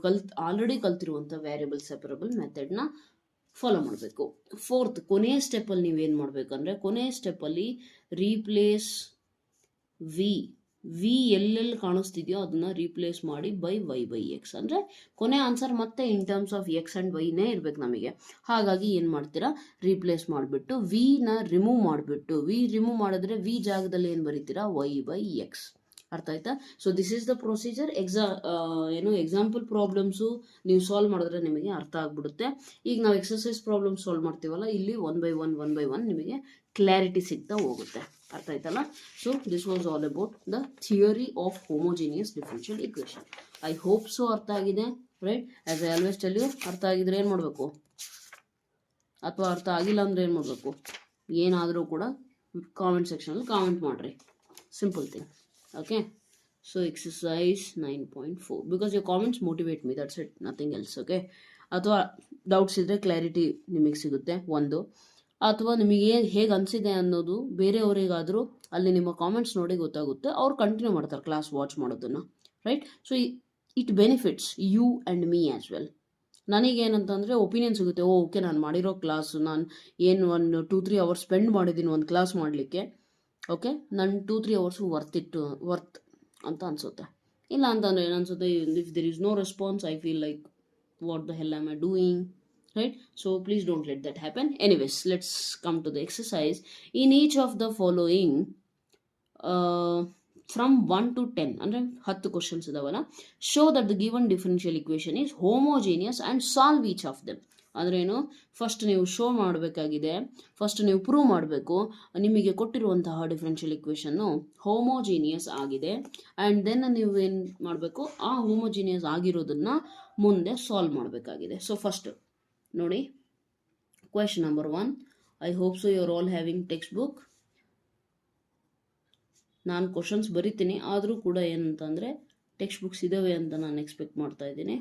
ಆಲ್ರೆಡಿ ಕಲ್ತಿರುವಂಥ ವೇರಿಯಬಲ್ ಸೆಪರೇಬಲ್ ಮೆಥಡ್ನ ಫಾಲೋ ಮಾಡಬೇಕು. ಫೋರ್ತ್ ಕೊನೆಯ ಸ್ಟೆಪ್ಪಲ್ಲಿ ನೀವೇನು ಮಾಡಬೇಕಂದ್ರೆ, ಕೊನೆಯ ಸ್ಟೆಪ್ಪಲ್ಲಿ ರೀಪ್ಲೇಸ್ ವಿ ಎಲ್ಲೆಲ್ಲಿ ಕಾಣಿಸ್ತಿದೆಯೋ ಅದನ್ನು ರೀಪ್ಲೇಸ್ ಮಾಡಿ ಬೈ y by x, ಅಂದರೆ ಕೊನೆ ಆನ್ಸರ್ ಮತ್ತೆ in terms of x and ವೈನೇ ಇರಬೇಕು ನಮಗೆ. ಹಾಗಾಗಿ ಏನು ಮಾಡ್ತೀರಾ, ರೀಪ್ಲೇಸ್ ಮಾಡಿಬಿಟ್ಟು ವಿನ ರಿಮೂವ್ ಮಾಡಿಬಿಟ್ಟು, ವಿ ರಿಮೂವ್ ಮಾಡಿದ್ರೆ ವಿ ಜಾಗದಲ್ಲಿ ಏನು ಬರೀತೀರಾ, y by x. ಅರ್ಥ ಆಯ್ತಾ? So this is the procedure. Example problems ನೀವು ಸಾಲ್ವ್ ಮಾಡಿದ್ರೆ ನಿಮಗೆ ಅರ್ಥ ಆಗ್ಬಿಡುತ್ತೆ. ಈಗ ನಾವು ಎಕ್ಸರ್ಸೈಸ್ ಪ್ರಾಬ್ಲಮ್ ಸಾಲ್ವ್ ಮಾಡ್ತೀವಲ್ಲ, ಇಲ್ಲಿ ಒನ್ ಬೈ ಒನ್ ನಿಮಗೆ ಕ್ಲಾರಿಟಿ ಸಿಗ್ತಾ ಹೋಗುತ್ತೆ. ಅರ್ಥ ಆಯ್ತಲ್ಲ? So this was all about the theory of homogeneous differential equation. I hope so ಅರ್ಥ ಆಗಿದೆ, right? As I always tell you, ಅರ್ಥ ಆಗಿದ್ರೆ ಏನು ಮಾಡಬೇಕು, ಅಥವಾ ಅರ್ಥ ಆಗಿಲ್ಲ ಅಂದರೆ ಏನು ಮಾಡಬೇಕು, ಏನಾದರೂ ಕೂಡ ಕಾಮೆಂಟ್ ಸೆಕ್ಷನಲ್ಲಿ ಕಾಮೆಂಟ್ ಮಾಡಿರಿ. Simple thing, okay? So exercise 9.4, because your comments motivate me, that's it, nothing else, okay? ಅಥವಾ ಡೌಟ್ಸ್ ಇದ್ದರೆ ಕ್ಲಾರಿಟಿ ನಿಮಗೆ ಸಿಗುತ್ತೆ ಒಂದು, ಅಥವಾ ನಿಮಗೆ ಹೇಗೆ ಅನಿಸಿದೆ ಅನ್ನೋದು ಬೇರೆಯವರಿಗಾದರೂ ಅಲ್ಲಿ ನಿಮ್ಮ ಕಾಮೆಂಟ್ಸ್ ನೋಡಿ ಗೊತ್ತಾಗುತ್ತೆ, ಅವ್ರು ಕಂಟಿನ್ಯೂ ಮಾಡ್ತಾರೆ ಕ್ಲಾಸ್ ವಾಚ್ ಮಾಡೋದನ್ನು, right? So it benefits you and me as well. ನನಗೇನಂತಂದರೆ ಒಪಿನಿಯನ್ ಸಿಗುತ್ತೆ, ಓಕೆ ನಾನು ಮಾಡಿರೋ ಕ್ಲಾಸು, ನಾನು ಏನು 1-2-3 ಅವರ್ಸ್ ಸ್ಪೆಂಡ್ ಮಾಡಿದ್ದೀನಿ ಒಂದು ಕ್ಲಾಸ್ ಮಾಡಲಿಕ್ಕೆ, ಓಕೆ, ನನ್ನ 2-3 ಅವರ್ಸು ವರ್ತ್ ಅಂತ ಅನಿಸುತ್ತೆ. ಇಲ್ಲ ಅಂತಂದರೆ ಏನು ಅನಿಸುತ್ತೆ, if there is no response, I feel like what the hell am I doing, right? So please don't let that happen. Anyways, let's come to the exercise. In each of the following from 1 to 10 ಅಂದರೆ 10 questions ಇದಾವಲ್ಲ, show that the given differential equation is homogeneous and solve each of them. ಅಂದರೆ ಏನು, first ನೀವು show ಮಾಡಬೇಕಾಗಿದೆ, first ನೀವು prove ಮಾಡಬೇಕು ನಿಮಗೆ ಕೊಟ್ಟಿರುವಂತಹ ಡಿಫ್ರೆನ್ಷಿಯಲ್ ಇಕ್ವೇಷನ್ನು ಹೋಮೋಜಿನಿಯಸ್ ಆಗಿದೆ. ಆ್ಯಂಡ್ ದೆನ್ ನೀವು ಏನು ಮಾಡಬೇಕು, ಆ ಹೋಮೋಜಿನಿಯಸ್ ಆಗಿರೋದನ್ನು ಮುಂದೆ ಸಾಲ್ವ್ ಮಾಡಬೇಕಾಗಿದೆ. ಸೊ ಫಸ್ಟ್ ನೋಡಿ, question number 1. I hope so you are all having textbook. ನಾನು ಕ್ವಶನ್ಸ್ ಬರಿತೀನಿ, ಆದರೂ ಕೂಡ ಏನಂತಂದರೆ ಟೆಕ್ಸ್ಟ್ ಬುಕ್ಸ್ ಇದ್ದಾವೆ ಅಂತ ನಾನು ಎಕ್ಸ್ಪೆಕ್ಟ್ ಮಾಡ್ತಾ ಇದ್ದೀನಿ,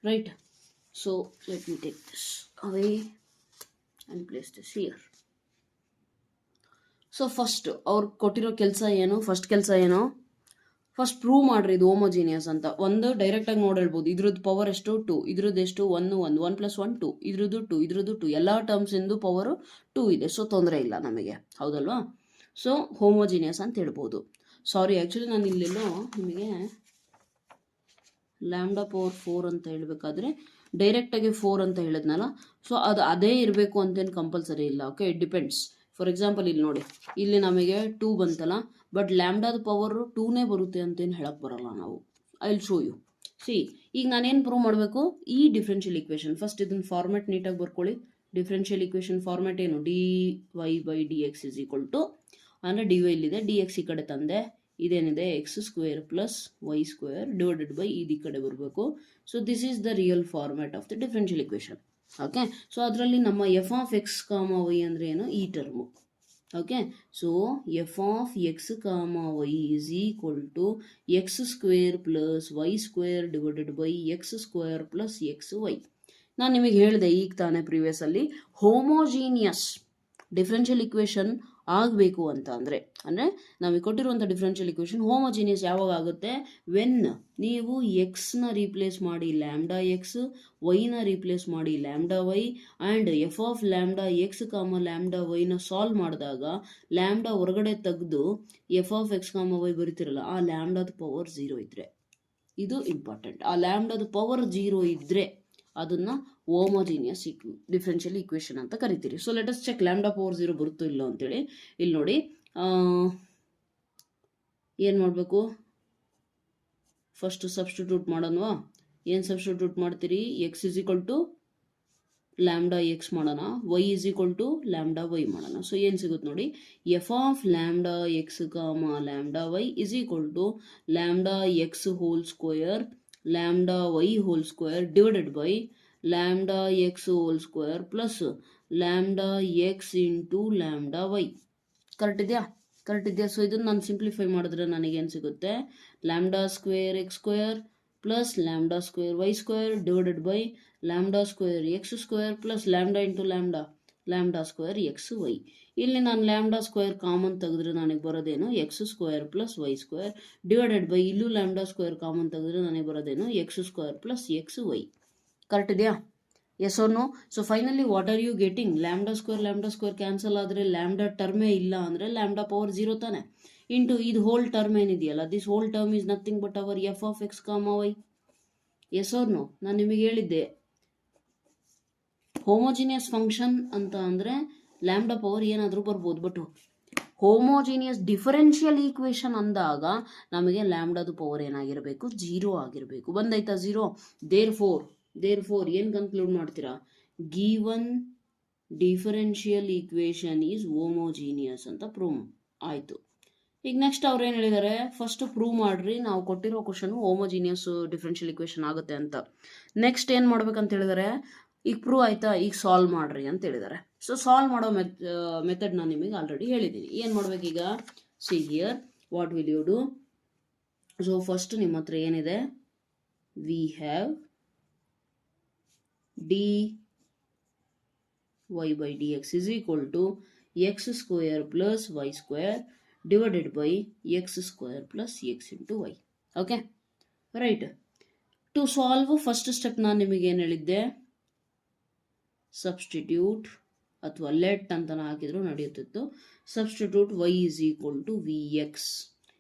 right? So let me take this away and place this here. So first ಅವ್ರು ಕೊಟ್ಟಿರೋ ಕೆಲಸ ಏನು, ಫಸ್ಟ್ ಕೆಲಸ ಏನು, ಫಸ್ಟ್ ಪ್ರೂವ್ ಮಾಡ್ರಿ ಇದು ಹೋಮೋಜಿನಿಯಸ್ ಅಂತ. ಒಂದು ಡೈರೆಕ್ಟಾಗಿ ನೋಡಿ ಹೇಳ್ಬೋದು, ಇದ್ರದ್ದು ಪವರ್ ಎಷ್ಟು 2, ಇದ್ರದ್ದು ಎಷ್ಟು 1 + 1 2, ಇದ್ರದ್ದು 2 ಎಲ್ಲ ಟರ್ಮ್ಸಿಂದು ಪವರು 2 ಇದೆ. ಸೊ ತೊಂದರೆ ಇಲ್ಲ ನಮಗೆ, ಹೌದಲ್ವಾ? ಸೊ ಹೋಮೋಜಿನಿಯಸ್ ಅಂತ ಹೇಳ್ಬೋದು. ಸಾರಿ, ಆ್ಯಕ್ಚುಲಿ ನಾನು ಇಲ್ಲೆಲ್ಲೋ ನಿಮಗೆ λ/4 ಅಂತ ಹೇಳಬೇಕಾದ್ರೆ ಡೈರೆಕ್ಟಾಗಿ 4 ಅಂತ ಹೇಳಿದ್ನಲ್ಲ, ಸೊ ಅದು ಅದೇ ಇರಬೇಕು ಅಂತೇನು ಕಂಪಲ್ಸರಿ ಇಲ್ಲ, okay? It depends. For example ಇಲ್ಲಿ ನೋಡಿ, ಇಲ್ಲಿ ನಮಗೆ 2 ಬಂತಲ್ಲ, ಬಟ್ ಲ್ಯಾಂಬ್ಡಾದ ಪವರು 2ನೇ ಬರುತ್ತೆ ಅಂತೇನು ಹೇಳಕ್ಕೆ ಬರೋಲ್ಲ ನಾವು. I will show you. See, ಈಗ ನಾನೇನು ಪ್ರೂವ್ ಮಾಡಬೇಕು, ಈ ಡಿಫ್ರೆನ್ಷಿಯಲ್ ಇಕ್ವೇಷನ್ ಫಸ್ಟ್ ಇದನ್ನು ಫಾರ್ಮೆಟ್ ನೀಟಾಗಿ ಬರ್ಕೊಳ್ಳಿ. ಡಿಫ್ರೆನ್ಷಿಯಲ್ ಇಕ್ವೇಷನ್ ಫಾರ್ಮೆಟ್ ಏನು, dy by dx is equal to, ಅಂದರೆ dy ಇಲ್ಲಿದೆ, dx ಈ ಕಡೆ ತಂದೆ, ಇದೇನಿದೆ x² + y² ಡಿವೈಡೆಡ್ ಬೈ ಇದು ಈ ಕಡೆ ಬರಬೇಕು. So this is the real format of the differential equation. Okay. So ಅದರಲ್ಲಿ ನಮ್ಮ f of x comma y ಅಂದರೆ ಏನು, ಈ term. Okay. So f of x comma y is equal to x square plus y square divided by x square plus x y. ನಾನು ನಿಮಗೆ ಹೇಳಿದೆ ಈಗ ತಾನೇ ಪ್ರಿವಿಯಸ್ಸಲ್ಲಿ, ಹೋಮೋಜೀನಿಯಸ್ ಡಿಫ್ರೆನ್ಷಿಯಲ್ ಇಕ್ವೇಷನ್ ಆಗಬೇಕು ಅಂತ ಅಂದರೆ ನಮಗೆ ಕೊಟ್ಟಿರುವಂಥ ಡಿಫ್ರೆನ್ಷಿಯಲ್ ಇಕ್ವೇಷನ್ ಹೋಮೋಜಿನಿಯಸ್ ಯಾವಾಗ ಆಗುತ್ತೆ, ವೆನ್ ನೀವು ಎಕ್ಸ್ನ ರೀಪ್ಲೇಸ್ ಮಾಡಿ ಲ್ಯಾಂಬ್ಡಾ ಎಕ್ಸ್, ವೈನ ರೀಪ್ಲೇಸ್ ಮಾಡಿ lambda y, and f of lambda x comma lambda ವೈನ ಸಾಲ್ವ್ ಮಾಡಿದಾಗ ಲ್ಯಾಂಬ್ಡಾ ಹೊರಗಡೆ ತೆಗೆದು f of x comma y ಬರೀತಿರಲ್ಲ, ಆ ಲ್ಯಾಂಬ್ಡಾದ ಪವರ್ 0 ಇದ್ದರೆ, ಇದು ಇಂಪಾರ್ಟೆಂಟ್. ಆ ಲ್ಯಾಂಬ್ಡಾದ ಪವರ್ 0 ಇದ್ದರೆ ಅದನ್ನು ಹೋಮೋಜಿನಿಯಸ್ ಡಿಫ್ರೆನ್ಷಿಯಲ್ ಇಕ್ವೇಷನ್ ಅಂತ ಕರಿತೀರಿ. So let us check lambda power 0 ಬರುತ್ತೋ ಇಲ್ಲೋ ಅಂತೇಳಿ. ಇಲ್ಲಿ ನೋಡಿ, ಏನು ಮಾಡಬೇಕು, ಫಸ್ಟ್ ಸಬ್ಸ್ಟಿಟ್ಯೂಟ್ ಮಾಡೋಣವಾ? ಏನು ಸಬ್ಸ್ಟಿಟ್ಯೂಟ್ ಮಾಡ್ತೀರಿ? X is equal to lambda x ಮಾಡೋಣ, y is equal to lambda y ಮಾಡೋಣ. ಸೊ ಏನು ಸಿಗುತ್ತೆ ನೋಡಿ, f of lambda x comma lambda y is equal to lambda x whole square lambda y whole square divided by lambda x whole square plus lambda x into lambda y. Correct ಇದೆಯಾ? Correct ಇದೆಯಾ? So ಇದನ್ನು ನಾನು simplify ಮಾಡಿದ್ರೆ ನನಗೇನು ಸಿಗುತ್ತೆ, lambda square x square plus lambda square y square divided by lambda square x square plus lambda into lambda square x y. ಇಲ್ಲಿ ನಾನು lambda square common ತೆಗೆದ್ರೆ ನನಗೆ ಬರೋದೇನು, x square plus y square divided by ಇಲ್ಲೂ lambda square common ತೆಗೆದ್ರೆ ನನಗೆ ಬರೋದೇನು, x square plus x y. Correct ಇದೆಯಾ? Yes or no? So finally what are you getting, lambda square cancel ಆದರೆ lambda ಟರ್ಮೇ ಇಲ್ಲ ಅಂದರೆ ಲ್ಯಾಂಬ್ಡಾ ಪವರ್ 0 ತಾನೆ, ಇಂಟು ಇದು ಹೋಲ್ ಟರ್ಮ್ ಏನಿದೆಯಲ್ಲ, this whole term is nothing but our f of x comma y. Yes or no? ನಾನು ನಿಮಗೆ ಹೇಳಿದ್ದೆ, ಹೋಮೋಜಿನಿಯಸ್ ಫಂಕ್ಷನ್ ಅಂತ ಅಂದರೆ ಲ್ಯಾಂಬ್ಡಾ ಪವರ್ ಏನಾದರೂ ಬರ್ಬೋದು, ಬಟ್ ಹೋಮೋಜಿನಿಯಸ್ ಡಿಫರೆನ್ಷಿಯಲ್ ಈಕ್ವೇಷನ್ ಅಂದಾಗ ನಮಗೆ ಲ್ಯಾಂಬ್ಡಾದ ಪವರ್ ಏನಾಗಿರಬೇಕು, 0 ಆಗಿರಬೇಕು. ಬಂದಾಯ್ತಾ 0? ದೇರ್ ಫೋರ್ ಏನು ಕನ್ಕ್ಲೂಡ್ ಮಾಡ್ತೀರಾ, given differential equation is homogeneous ಅಂತ ಪ್ರೂವ್ ಆಯಿತು. ಈಗ ನೆಕ್ಸ್ಟ್ ಅವ್ರು ಏನು ಹೇಳಿದ್ದಾರೆ, ಫಸ್ಟ್ ಪ್ರೂವ್ ಮಾಡ್ರಿ, ನಾವು ಕೊಟ್ಟಿರೋ ಕ್ವಶನ್ ಹೋಮೋಜಿನಿಯಸ್ ಡಿಫರೆನ್ಷಿಯಲ್ ಈಕ್ವೇಷನ್ ಆಗುತ್ತೆ ಅಂತ. ನೆಕ್ಸ್ಟ್ ಏನು ಮಾಡ್ಬೇಕಂತ ಹೇಳಿದರೆ, ಈಗ ಪ್ರೂವ್ ಆಯ್ತಾ, ಈಗ ಸಾಲ್ವ್ ಮಾಡ್ರಿ ಅಂತ ಹೇಳಿದ್ದಾರೆ. ಸೊ ಸಾಲ್ವ್ ಮಾಡೋ ಮೆಥಡ್ ನಾನು ನಿಮಗೆ ಆಲ್ರೆಡಿ ಹೇಳಿದ್ದೀನಿ. ಏನು ಮಾಡ್ಬೇಕೀಗ, see here what will you do. So first ನಿಮ್ಮ ಹತ್ರ ಏನಿದೆ, we have d Y by D x is equal to x square plus y square divided by x square plus x into y. Okay right. To solve first step ನಾನು ನಿಮಗೆ ಏನು ಹೇಳಿದ್ದೆ, substitute ಅಥವಾ let ಅಂತ ಹಾಕಿದ್ರು ನಡೆಯುತ್ತಿತ್ತು. Substitute y is equal to v x.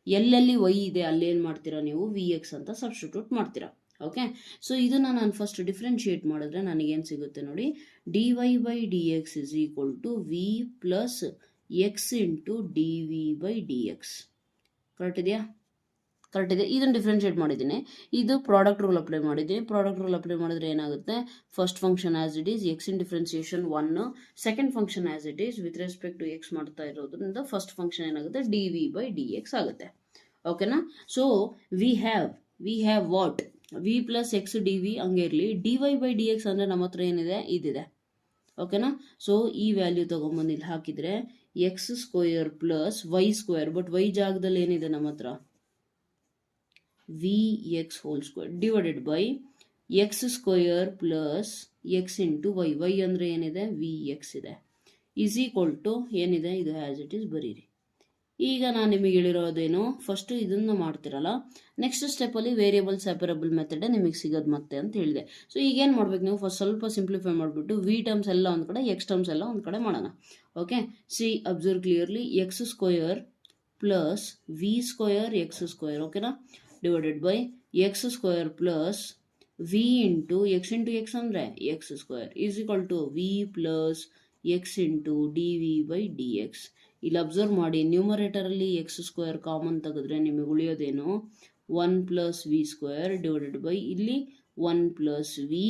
ಎಲ್ಲೆಲ್ಲಿ y ಇದೆ ಅಲ್ಲೇನು ಮಾಡ್ತೀರಾ ನೀವು, ವಿ ಎಕ್ಸ್ ಅಂತ ಸಬ್ಸ್ಟಿಟ್ಯೂಟ್ ಮಾಡ್ತೀರಾ. ಓಕೆ. ಸೊ ಇದನ್ನು ನಾನು ಫಸ್ಟ್ ಡಿಫ್ರೆನ್ಶಿಯೇಟ್ ಮಾಡಿದ್ರೆ ನನಗೇನು ಸಿಗುತ್ತೆ ನೋಡಿ, d Y by D x is equal to v plus x into d v by D x. Correct ಇದೆಯಾ? ಕರೆಕ್ಟ್ ಇದೆ. ಇದನ್ನು ಡಿಫ್ರೆನ್ಶಿಯೇಟ್ ಮಾಡಿದ್ದೀನಿ, ಇದು ಪ್ರಾಡಕ್ಟ್ ರೂಲ್ ಅಪ್ಲೈ ಮಾಡಿದ್ದೀನಿ. ಪ್ರಾಡಕ್ಟ್ ರೂಲ್ ಅಪ್ಲೈ ಮಾಡಿದ್ರೆ ಏನಾಗುತ್ತೆ, first function as it is x in differentiation 1, second function as it is with respect to x ಮಾಡ್ತಾ ಇರೋದ್ರಿಂದ ಫಸ್ಟ್ ಫಂಕ್ಷನ್ ಏನಾಗುತ್ತೆ, d v by D x ಆಗುತ್ತೆ. ಓಕೆನಾ? So we have what, v plus x d v ಹಂಗೆ ಇರಲಿ, ಡಿ Y by D ಎಕ್ಸ್ ಅಂದರೆ ನಮ್ಮ ಹತ್ರ ಏನಿದೆ, ಇದಿದೆ. ಓಕೆನಾ? ಸೊ ಈ ವ್ಯಾಲ್ಯೂ ತೊಗೊಂಬಂದು ಇಲ್ಲಿ ಹಾಕಿದರೆ x square plus y square, but y ಜಾಗದಲ್ಲಿ ಏನಿದೆ ನಮ್ಮ ಹತ್ರ, v x whole square divided by x square plus x into y. Y ಅಂದರೆ ಏನಿದೆ, ವಿ ಎಕ್ಸ್ ಇದೆ, ಈಸ್ ಈಕ್ವಲ್ ಟು ಏನಿದೆ, ಇದು ಆ್ಯಸ್ ಇಟ್ ಈಸ್ ಬರೀರಿ. ಈಗ ನಾನು ನಿಮಗೆ ಹೇಳಿರೋದೇನು, ಫಸ್ಟು ಇದನ್ನು ಮಾಡ್ತಿರಲ್ಲ, ನೆಕ್ಸ್ಟ್ ಸ್ಟೆಪ್ಪಲ್ಲಿ ವೇರಿಯಬಲ್ ಸೆಪರಬಲ್ ಮೆಥಡೇ ನಿಮಗೆ ಸಿಗೋದು ಮತ್ತೆ ಅಂತ ಹೇಳಿದೆ. ಸೊ ಈಗೇನು ಮಾಡ್ಬೇಕು ನೀವು, ಫಸ್ಟ್ ಸ್ವಲ್ಪ ಸಿಂಪ್ಲಿಫೈ ಮಾಡಿಬಿಟ್ಟು ವಿ ಟರ್ಮ್ಸ್ ಎಲ್ಲ ಒಂದು ಕಡೆ, ಎಕ್ಸ್ ಟರ್ಮ್ಸ್ ಎಲ್ಲ ಒಂದು ಕಡೆ ಮಾಡೋಣ. Okay. See observe clearly, x square plus v square x square, ಓಕೆನಾ, divided by x square plus v into x ಅಂದರೆ x square is equal to v plus x into d v by D x. ಇಲ್ಲಿ observe ಮಾಡಿ, ನ್ಯೂಮರೇಟರಲ್ಲಿ x square common ತೆಗೆದ್ರೆ ನಿಮಗೆ ಉಳಿಯೋದೇನು, 1 plus v square divided by ಇಲ್ಲಿ 1 plus v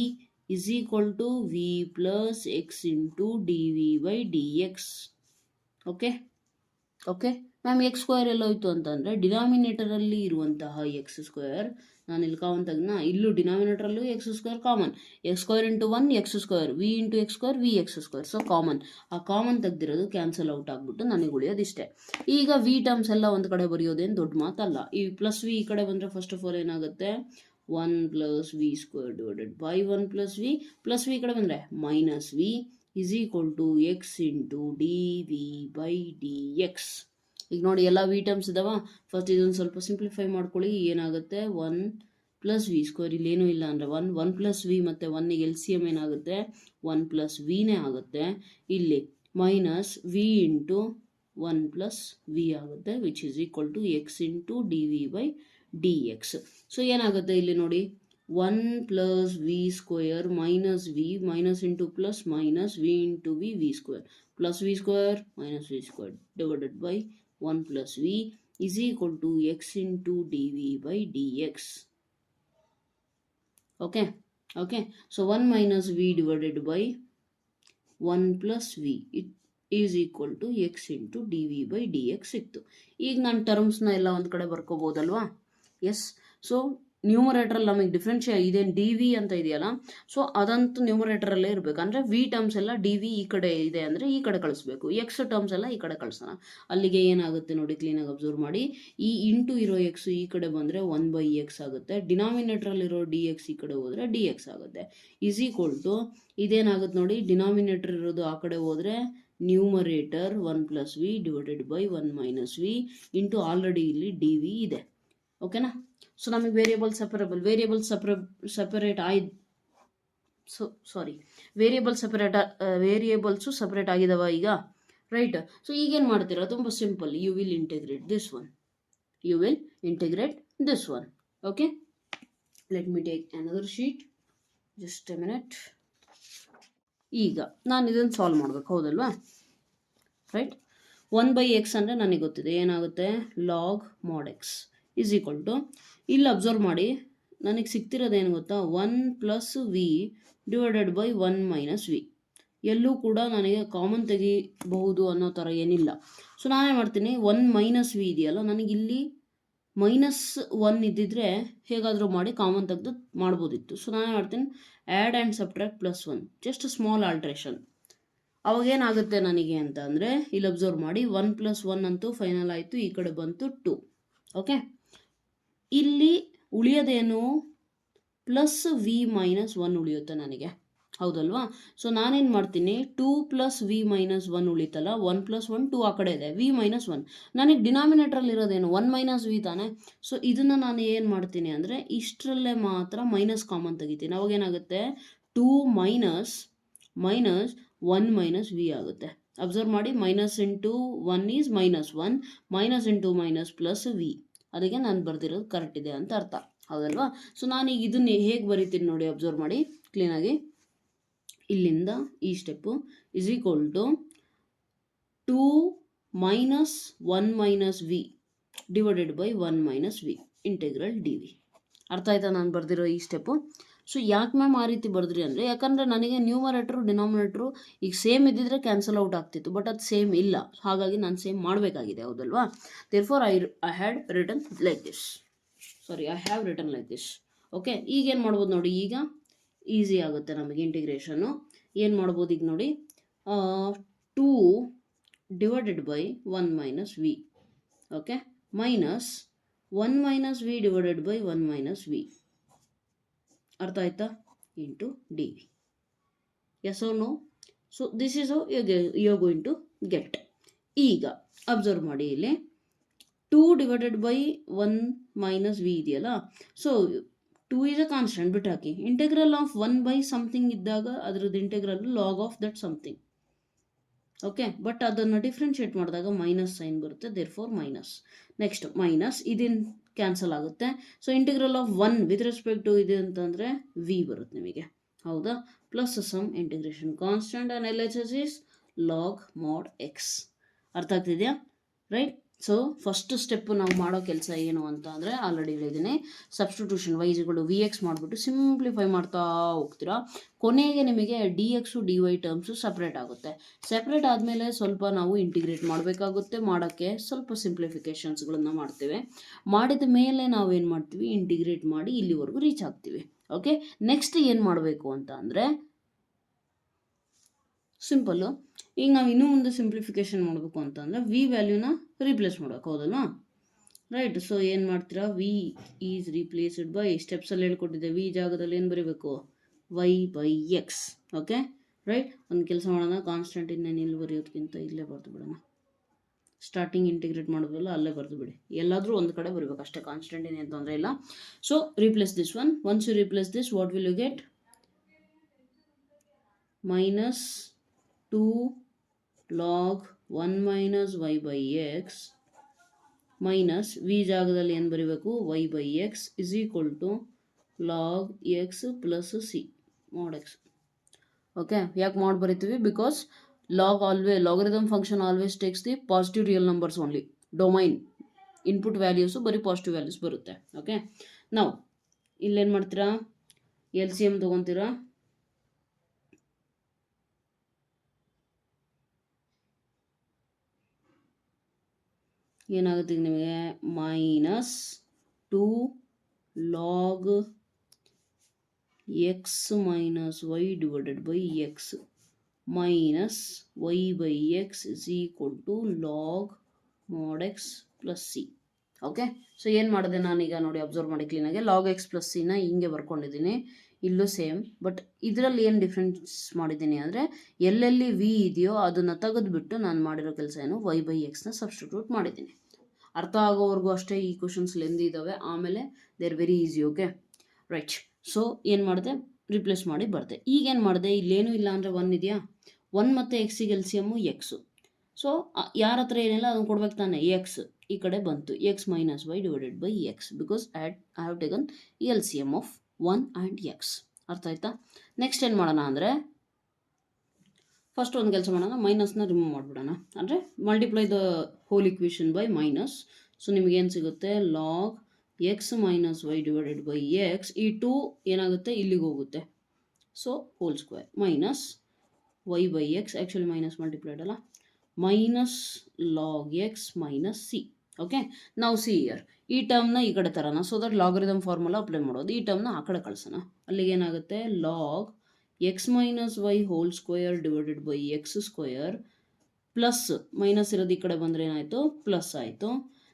is equal to v plus x into d v by D x. Okay okay ma'am x square ಎಲ್ಲೋಯ್ತು ಅಂತಂದರೆ ಡಿನಾಮಿನೇಟರಲ್ಲಿ ಇರುವಂತಹ ಎಕ್ಸ್ ಸ್ಕ್ವೇರ್, ನಾನು ಇಲ್ಲಿ ಕಾಮನ್ ತೆಗ್ನ, ಇಲ್ಲೂ ಡಿನಾಮಿನೇಟರಲ್ಲೂ x square common, x square into 1 x square, v into x square v x square, so common. ಆ ಕಾಮನ್ ತೆಗ್ದಿರೋದು ಕ್ಯಾನ್ಸಲ್ ಔಟ್ ಆಗಿಬಿಟ್ಟು ನನಗೆ ಉಳಿಯೋದಿಷ್ಟೇ. ಈಗ ವಿ ಟರ್ಮ್ಸ್ ಎಲ್ಲ ಒಂದು ಕಡೆ ಬರೆಯೋದೇನು ದೊಡ್ಡ ಮಾತಲ್ಲ. ಈ ಪ್ಲಸ್ ವಿ ಈ ಕಡೆ ಬಂದರೆ ಫಸ್ಟ್ ಆಫ್ ಆಲ್ ಏನಾಗುತ್ತೆ, 1 plus v square divided by 1 plus v, plus v ಈ ಕಡೆ ಬಂದರೆ minus v is equal to x into dv by dx. ಈಗ ನೋಡಿ ಎಲ್ಲ ವಿ ಟರ್ಮ್ಸ್ ಇದಾವ. ಫಸ್ಟ್ ಇದೊಂದು ಸ್ವಲ್ಪ ಸಿಂಪ್ಲಿಫೈ ಮಾಡ್ಕೊಳ್ಳಿ. ಏನಾಗುತ್ತೆ, 1 ಪ್ಲಸ್ ವಿ ಸ್ಕ್ವೇರ್, ಇಲ್ಲೇನೂ ಇಲ್ಲ ಅಂದರೆ 1 ಪ್ಲಸ್ ವಿ ಮತ್ತು 1ಗೆ ಎಲ್ ಸಿ ಎಮ್ ಏನಾಗುತ್ತೆ 1 ಪ್ಲಸ್ ವಿನೇ ಆಗುತ್ತೆ. ಇಲ್ಲಿ minus v into 1 plus v ಆಗುತ್ತೆ, which is equal to x into d v by D x. So ಏನಾಗುತ್ತೆ ಇಲ್ಲಿ ನೋಡಿ, 1 plus v square minus v minus into plus minus v into v square plus v square minus v square divided by 1 plus v is equal to x into dv by dx. Okay, so 1 minus v divided by 1 plus v, it is equal to x into dv by dx ಸಿಕ್ತು. ಈಗ ನಾನು ಟರ್ಮ್ಸ್ನ ಎಲ್ಲ ಒಂದು ಕಡೆ ಬರ್ಕೋಬೋದಲ್ವಾ? S. So ನ್ಯೂಮರೇಟ್ರಲ್ಲಿ ನಮಗೆ differentiate ಇದೇನು D V ಅಂತ ಇದೆಯಲ್ಲ, ಸೊ ಅದಂತೂ ನ್ಯೂಮರೇಟರಲ್ಲೇ ಇರಬೇಕು. ಅಂದರೆ ವಿ ಟರ್ಮ್ಸ್ ಎಲ್ಲ ಡಿ ವಿ ಈ ಕಡೆ ಇದೆ ಅಂದರೆ ಈ ಕಡೆ ಕಳಿಸ್ಬೇಕು, ಎಕ್ಸ್ ಟರ್ಮ್ಸ್ ಎಲ್ಲ ಈ ಕಡೆ ಕಳಿಸೋಣ. ಅಲ್ಲಿಗೆ ಏನಾಗುತ್ತೆ ನೋಡಿ, ಕ್ಲೀನಾಗಿ ಅಬ್ಸರ್ವ್ ಮಾಡಿ. ಈ ಇಂಟು ಇರೋ ಎಕ್ಸ್ ಈ ಕಡೆ ಬಂದರೆ 1/x ಆಗುತ್ತೆ, ಡಿನಾಮಿನೇಟ್ರಲ್ಲಿರೋ ಡಿ ಎಕ್ಸ್ ಈ ಕಡೆ ಹೋದರೆ ಡಿ ಎಕ್ಸ್ ಆಗುತ್ತೆ. ಈಸ್ ಈಕ್ವಲ್ ಟು ಇದೇನಾಗುತ್ತೆ ನೋಡಿ, ಡಿನಾಮಿನೇಟರ್ ಇರೋದು ಆ ಕಡೆ ಹೋದರೆ numerator 1 plus v divided by 1 minus v into already ಇಲ್ಲಿ ಡಿ ವಿ ಇದೆ. ಓಕೆನಾ? ಸೊ ನಮಗೆ ವೇರಿಯೇಬಲ್ಸು ಸಪರೇಟ್ ಆಗಿದಾವ ಈಗ, ರೈಟ್? ಸೊ ಈಗೇನು ಮಾಡ್ತೀರಾ, ತುಂಬ simple. You will integrate this one. Okay, let me take another sheet, just a minute. ಈಗ ನಾನು ಇದನ್ನು ಸಾಲ್ವ್ ಮಾಡಬೇಕು, ಹೌದಲ್ವಾ? ರೈಟ್, 1/x ಅಂದರೆ ನನಗೆ ಗೊತ್ತಿದೆ, ಏನಾಗುತ್ತೆ, log mod x is equal to, ಇಲ್ಲಿ ಅಬ್ಸರ್ವ್ ಮಾಡಿ, ನನಗೆ ಸಿಗ್ತಿರೋದೇನು ಗೊತ್ತಾ, 1 plus v divided by 1 minus v. ಎಲ್ಲೂ ಕೂಡ ನನಗೆ ಕಾಮನ್ ತೆಗಿಬಹುದು ಅನ್ನೋ ಥರ ಏನಿಲ್ಲ. ಸೊ ನಾನೇ ಮಾಡ್ತೀನಿ, 1 ಮೈನಸ್ ವಿ ಇದೆಯಲ್ಲ, ನನಗಿಲ್ಲಿ -1 ಇದ್ದಿದ್ರೆ ಹೇಗಾದರೂ ಮಾಡಿ ಕಾಮನ್ ತೆಗೆದು ಮಾಡ್ಬೋದಿತ್ತು. ಸೊ ನಾನೇ ಮಾಡ್ತೀನಿ, add and subtract +1, just small alteration. ಅವಾಗೇನಾಗುತ್ತೆ ನನಗೆ ಅಂತ ಅಂದರೆ, ಇಲ್ಲಿ ಅಬ್ಸರ್ವ್ ಮಾಡಿ, 1 + 1 ಅಂತೂ ಫೈನಲ್ ಆಯಿತು, ಈ ಕಡೆ ಬಂತು 2. ಓಕೆ, ಇಲ್ಲಿ ಉಳಿಯೋದೇನು, ಪ್ಲಸ್ ವಿ ಮೈನಸ್ 1 ಉಳಿಯುತ್ತೆ ನನಗೆ, ಹೌದಲ್ವಾ? ಸೊ ನಾನೇನು ಮಾಡ್ತೀನಿ, 2 ಪ್ಲಸ್ ವಿ ಮೈನಸ್ 1 ಉಳಿತಲ್ಲ, 1 + 1 2 ಆ ಕಡೆ ಇದೆ, ವಿ ಮೈನಸ್ 1. ನನಗೆ ಡಿನಾಮಿನೇಟ್ರಲ್ಲಿ ಇರೋದೇನು 1 ಮೈನಸ್ ವಿ ತಾನೆ. ಸೊ ಇದನ್ನು ನಾನು ಏನು ಮಾಡ್ತೀನಿ ಅಂದರೆ, ಇಷ್ಟರಲ್ಲೇ ಮಾತ್ರ ಮೈನಸ್ ಕಾಮನ್ ತೆಗಿತೀನಿ. ಅವಾಗೇನಾಗುತ್ತೆ, 2 ಮೈನಸ್ 1 ಮೈನಸ್ ವಿ ಆಗುತ್ತೆ. ಅಬ್ಸರ್ವ್ ಮಾಡಿ, minus into 1 is -1, minus into minus plus v. ಅದಕ್ಕೆ ನಾನು ಬರ್ದಿರೋದು ಕರೆಕ್ಟ್ ಇದೆ ಅಂತ ಅರ್ಥ, ಹೌದಲ್ವಾ? ಸೊ ನಾನೀಗ ಇದನ್ನು ಹೇಗೆ ಬರಿತೀನಿ ನೋಡಿ, ಅಬ್ಸರ್ವ್ ಮಾಡಿ ಕ್ಲೀನಾಗಿ. ಇಲ್ಲಿಂದ ಈ step is equal to 2 minus 1 minus v divided by 1 minus v integral d v. ಅರ್ಥ ಆಯ್ತಾ ನಾನು ಬರ್ದಿರೋ ಈ ಸ್ಟೆಪ್ಪು? ಸೊ ಯಾಕೆ ಮ್ಯಾಮ್ ಆ ರೀತಿ ಬರೆದ್ರಿ ಅಂದರೆ, ಯಾಕಂದರೆ ನನಗೆ ನ್ಯೂಮರೇಟ್ರು ಡಿನಾಮಿನೇಟ್ರು ಈಗ ಸೇಮ್ ಇದ್ದಿದ್ರೆ ಕ್ಯಾನ್ಸಲ್ ಔಟ್ ಆಗ್ತಿತ್ತು, ಬಟ್ ಅದು ಸೇಮ್ ಇಲ್ಲ, ಹಾಗಾಗಿ ನಾನು ಸೇಮ್ ಮಾಡಬೇಕಾಗಿದೆ, ಹೌದಲ್ವಾ? Therefore I have written like this. Okay, ಈಗೇನು ಮಾಡ್ಬೋದು ನೋಡಿ, ಈಗ ಈಸಿ ಆಗುತ್ತೆ ನಮಗೆ ಇಂಟಿಗ್ರೇಷನ್ನು. ಏನು ಮಾಡ್ಬೋದು ಈಗ ನೋಡಿ, 2 divided by 1 minus v, okay, minus 1 minus v divided by 1 minus v. ಅರ್ಥ ಆಯ್ತಾ? Into d v. Yes or no? So this is how you are going to get. ಈಗ ಅಬ್ಸರ್ವ್ ಮಾಡಿ, ಇಲ್ಲಿ 2 ಡಿವೈಡೆಡ್ ಬೈ 1 ಮೈನಸ್ ವಿ ಇದೆಯಲ್ಲ, so 2 is a constant, ಬಿಟ್ಟು ಹಾಕಿ. Integral of 1 by something ಇದ್ದಾಗ ಅದರದ್ದು integral log of that something. Okay, but ಅದನ್ನು differentiate ಮಾಡಿದಾಗ ಮೈನಸ್ ಸೈನ್ ಬರುತ್ತೆ, ದೇರ್ಫೋರ್ ಮೈನಸ್. ನೆಕ್ಸ್ಟ್ ಮೈನಸ್ ಇದನ್ನು ಕ್ಯಾನ್ಸಲ್ ಆಗುತ್ತೆ. So integral of 1 with respect to ಇದೆ ಅಂತಂದರೆ ವಿ ಬರುತ್ತೆ ನಿಮಗೆ, ಹೌದಾ? Plus some integration constant and L H S is log mod x. ಅರ್ಥ ಆಗ್ತಿದೆಯಾ? ರೈಟ್. ಸೊ ಫಸ್ಟ್ ಸ್ಟೆಪ್ ನಾವು ಮಾಡೋ ಕೆಲಸ ಏನು ಅಂತ ಅಂದರೆ ಆಲ್ರೆಡಿ ಹೇಳಿದ್ದೀನಿ, ಸಬ್ಸ್ಟಿಟ್ಯೂಷನ್ ವೈಸ್ಗಳು ವಿ ಎಕ್ಸ್ ಮಾಡಿಬಿಟ್ಟು ಸಿಂಪ್ಲಿಫೈ ಮಾಡ್ತಾ ಹೋಗ್ತೀರಾ. ಕೊನೆಗೆ ನಿಮಗೆ d x d y terms separate ಆಗುತ್ತೆ. ಸಪ್ರೇಟ್ ಆದಮೇಲೆ ಸ್ವಲ್ಪ ನಾವು ಇಂಟಿಗ್ರೇಟ್ ಮಾಡಬೇಕಾಗುತ್ತೆ. ಮಾಡೋಕ್ಕೆ ಸ್ವಲ್ಪ ಸಿಂಪ್ಲಿಫಿಕೇಷನ್ಸ್ಗಳನ್ನು ಮಾಡ್ತೇವೆ. ಮಾಡಿದ ಮೇಲೆ ನಾವೇನು ಮಾಡ್ತೀವಿ, ಇಂಟಿಗ್ರೇಟ್ ಮಾಡಿ ಇಲ್ಲಿವರೆಗೂ ರೀಚ್ ಆಗ್ತೀವಿ. ಓಕೆ, ನೆಕ್ಸ್ಟ್ ಏನು ಮಾಡಬೇಕು ಅಂತ ಅಂದರೆ ಸಿಂಪಲ್ಲು. ಈಗ ನಾವು ಇನ್ನೂ ಮುಂದೆ ಸಿಂಪ್ಲಿಫಿಕೇಶನ್ ಮಾಡಬೇಕು ಅಂತಂದರೆ ವಿ ವ್ಯಾಲ್ಯೂನ ರೀಪ್ಲೇಸ್ ಮಾಡಬೇಕು, ಹೌದಲ್ವಾ? ರೈಟ್. ಸೊ ಏನು ಮಾಡ್ತೀರಾ, ವಿ ಈಸ್ ರೀಪ್ಲೇಸ್ಡ್ ಬೈ, ಸ್ಟೆಪ್ಸಲ್ಲಿ ಹೇಳ್ಕೊಟ್ಟಿದ್ದೆ, ವಿ ಜಾಗದಲ್ಲಿ ಏನು ಬರೀಬೇಕು, y by x. Okay, right. ಒಂದು ಕೆಲಸ ಮಾಡೋಣ, ಕಾನ್ಸ್ಟೆಂಟ್ ಇನ್ನೇನು ಇಲ್ಲಿ ಬರೆಯೋದಕ್ಕಿಂತ ಇಲ್ಲೇ ಬರೆದು ಬಿಡೋಣ. ಸ್ಟಾರ್ಟಿಂಗ್ ಇಂಟಿಗ್ರೇಟ್ ಮಾಡೋದಲ್ಲ ಅಲ್ಲೇ ಬರೆದು ಬಿಡಿ, ಎಲ್ಲಾದರೂ ಒಂದು ಕಡೆ ಬರಬೇಕು ಅಷ್ಟೇ, ಕಾನ್ಸ್ಟೆಂಟ್ ಏನೇನು ತೊಂದರೆ ಇಲ್ಲ. So replace this one. Once you replace this, what will you get? minus 2 log 1 minus y by x minus v ಜಾಗದಲ್ಲಿ ಏನು ಬರೀಬೇಕು, y by x is equal to log x plus c mod x. Okay, ಯಾಕೆ ಮಾಡಿ ಬರಿತೀವಿ? Because logarithm function always takes the positive real numbers only. Domain input values ಬರೀ positive values ಬರುತ್ತೆ. Okay, ನಾವು ಇಲ್ಲೇನು ಮಾಡ್ತೀರಾ, ಎಲ್ ಸಿ ಎಮ್ ತೊಗೊತೀರಾ. ಏನಾಗುತ್ತೆ ನಿಮಗೆ, minus 2 log x minus y divided by x minus y by x is equal to log mod x plus c. Okay, so ಏನು ಮಾಡಿದೆ ನಾನೀಗ ನೋಡಿ, ಅಬ್ಸರ್ವ್ ಮಾಡಿ ಕ್ಲೀನಾಗಿ. ಲಾಗ್ ಎಕ್ಸ್ ಪ್ಲಸ್ ಸಿನ ಹಿಂಗೆ ಬರ್ಕೊಂಡಿದ್ದೀನಿ, ಇಲ್ಲೂ ಸೇಮ್. ಬಟ್ ಇದರಲ್ಲಿ ಏನು ಡಿಫ್ರೆನ್ಸ್ ಮಾಡಿದ್ದೀನಿ ಅಂದರೆ, ಎಲ್ಲೆಲ್ಲಿ ವಿ ಇದೆಯೋ ಅದನ್ನು ತೆಗೆದುಬಿಟ್ಟು ನಾನು ಮಾಡಿರೋ ಕೆಲಸ ಏನು, ವೈ ಬೈ ಎಕ್ಸ್ನ ಸಬ್ಸ್ಟಿಟ್ಯೂಟ್ ಮಾಡಿದ್ದೀನಿ. ಅರ್ಥ ಆಗೋವರೆಗೂ ಅಷ್ಟೇ ಈ ಕ್ವಶನ್ಸ್ ಲೆಂದಿ ಇದ್ದಾವೆ, ಆಮೇಲೆ they are very easy. Okay, right. So ಏನು ಮಾಡಿದೆ, ರಿಪ್ಲೇಸ್ ಮಾಡಿ ಬರ್ದೆ. ಈಗೇನು ಮಾಡಿದೆ, ಇಲ್ಲೇನೂ ಇಲ್ಲ ಅಂದರೆ 1 ಇದೆಯಾ, 1 ಮತ್ತು ಎಕ್ಸಿಗೆ L C M x. So ಯಾರ ಹತ್ರ ಏನಿಲ್ಲ ಅದನ್ನು ಕೊಡ್ಬೇಕು ತಾನೆ, ಎಕ್ಸ್ ಈ ಕಡೆ ಬಂತು, x minus y divided by x, because I have taken L C M of 1 and x. ಅರ್ಥ ಆಯ್ತಾ? ನೆಕ್ಸ್ಟ್ ಏನು ಮಾಡೋಣ ಅಂದರೆ, ಫಸ್ಟ್ ಒಂದು ಕೆಲಸ ಮಾಡೋಣ, ಮೈನಸ್ನ ರಿಮೂವ್ ಮಾಡಿಬಿಡೋಣ. ಅಂದರೆ multiply the whole equation by minus. So ನಿಮಗೇನು ಸಿಗುತ್ತೆ, log x minus y divided by x, ಈ 2 ಏನಾಗುತ್ತೆ ಇಲ್ಲಿಗೆ ಹೋಗುತ್ತೆ, so whole square minus y by x, actually minus multiplied ಅಲ್ಲ, minus log x minus c. Okay, ನಾವು ಸಿ ಇಯರ್ ಈ ಟರ್ಮ್ನ ಈ ಕಡೆ ತರೋಣ, so that logarithm formula apply ಮಾಡೋದು. ಈ ಟರ್ಮ್ನ ಆ ಕಡೆ ಕಳಿಸೋಣ, ಅಲ್ಲಿಗೆ ಏನಾಗುತ್ತೆ, log x minus y whole square divided by x square plus minus ಇರೋದು ಈ ಕಡೆ ಬಂದರೆ ಏನಾಯಿತು, ಪ್ಲಸ್ ಆಯಿತು.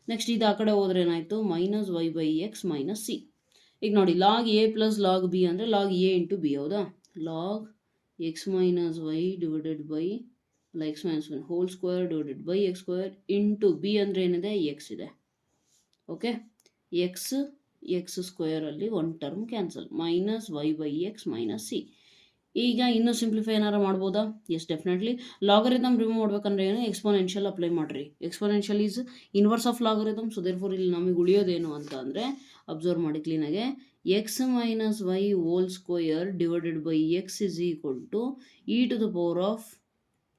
ನೆಕ್ಸ್ಟ್ ಇದು ಆ ಕಡೆ ಹೋದ್ರೆ ಏನಾಯಿತು, minus y by x minus c. ಈಗ ನೋಡಿ, log a plus log b ಅಂದರೆ ಲಾಗ್ ಎ ಇಂಟು ಬಿ, ಹೌದಾ? Log x minus y divided by x minus one whole square divided by x square into b ಅಂದರೆ ಏನಿದೆ, x ಇದೆ. Okay, x ಸ್ಕ್ವೇರಲ್ಲಿ ಒಂದು term cancel, minus y by x minus c. ಈಗ ಇನ್ನೂ simplify ಏನಾರು ಮಾಡ್ಬೋದಾ? S, definitely. ಲಾಗರಿದಮ್ ರಿಮೂವ್ ಮಾಡ್ಬೇಕಂದ್ರೆ ಏನು, ಎಕ್ಸ್ಪೋನೆನ್ಷಿಯಲ್ ಅಪ್ಲೈ ಮಾಡಿರಿ. Exponential is inverse of logarithm. So therefore ಇಲ್ಲಿ ನಮಗೆ ಉಳಿಯೋದೇನು ಅಂತ ಅಂದರೆ, ಅಬ್ಸರ್ವ್ ಮಾಡಿ ಕ್ಲೀನಾಗೆ, x minus y whole square divided by x is equal to e to the power of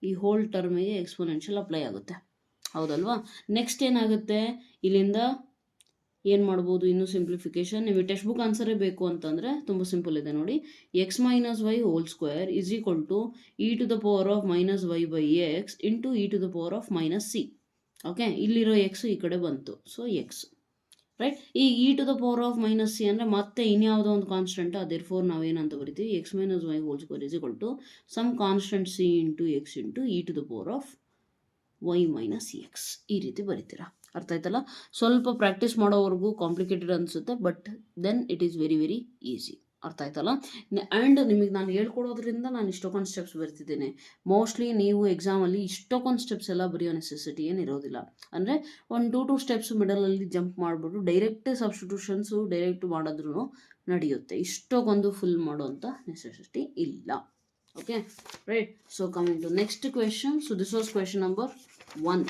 ಈ ಹೋಲ್ ಟರ್ಮಿಗೆ ಎಕ್ಸ್ಪೋನೆನ್ಷಿಯಲ್ ಅಪ್ಲೈ ಆಗುತ್ತೆ, ಹೌದಲ್ವಾ? ನೆಕ್ಸ್ಟ್ ಏನಾಗುತ್ತೆ, ಇಲ್ಲಿಂದ ಏನು ಮಾಡ್ಬೋದು, ಇನ್ನೂ ಸಿಂಪ್ಲಿಫಿಕೇಶನ್. ನಿಮಗೆ ಟೆಕ್ಸ್ಟ್ ಬುಕ್ ಆನ್ಸರೇ ಬೇಕು ಅಂತಂದರೆ ತುಂಬ ಸಿಂಪಲ್ ಇದೆ ನೋಡಿ, x minus y whole square is equal to e to the power of minus y by x into e to the power of minus c. Okay, ಇಲ್ಲಿರೋ ಎಕ್ಸು ಈ ಕಡೆ ಬಂತು, ಸೊ ಎಕ್ಸ್, ರೈಟ್. ಈ e to the power of minus c ಅಂದರೆ ಮತ್ತೆ ಇನ್ಯಾವುದೋ ಒಂದು constant, therefore ನಾವೇನಂತ ಬರಿತೀವಿ, x minus y whole square is equal to some constant c into x into e to the power of y minus x, ಈ ರೀತಿ ಬರಿತೀರಾ. ಅರ್ಥ ಆಯ್ತಲ್ಲ? ಸ್ವಲ್ಪ ಪ್ರಾಕ್ಟೀಸ್ ಮಾಡೋವರೆಗೂ ಕಾಂಪ್ಲಿಕೇಟೆಡ್ ಅನಿಸುತ್ತೆ, but then it is very very easy. ಅರ್ಥ ಆಯ್ತಲ್ಲ? ಆ್ಯಂಡ್ ನಿಮಗೆ ನಾನು ಹೇಳ್ಕೊಡೋದ್ರಿಂದ ನಾನು ಇಷ್ಟೊಂದು ಸ್ಟೆಪ್ಸ್ ಬರ್ತಿದ್ದೇನೆ. ಮೋಸ್ಟ್ಲಿ ನೀವು ಎಕ್ಸಾಮಲ್ಲಿ ಇಷ್ಟೊಂದು ಸ್ಟೆಪ್ಸ್ ಎಲ್ಲ ಬರೆಯೋ ನೆಸೆಸಿಟಿ ಏನಿರೋದಿಲ್ಲ. ಅಂದರೆ ಒಂದು 2 ಸ್ಟೆಪ್ಸ್ ಮಿಡಲಲ್ಲಿ ಜಂಪ್ ಮಾಡಿಬಿಟ್ಟು ಡೈರೆಕ್ಟ್ ಸಬ್ಸ್ಟಿಟ್ಯೂಷನ್ಸು ಡೈರೆಕ್ಟ್ ಮಾಡಿದ್ರೂ ನಡೆಯುತ್ತೆ. ಇಷ್ಟೊಂದು ಫುಲ್ ಮಾಡೋಂಥ ನೆಸೆಸಿಟಿ ಇಲ್ಲ. Okay, right. So coming to next question. So this was question number 1.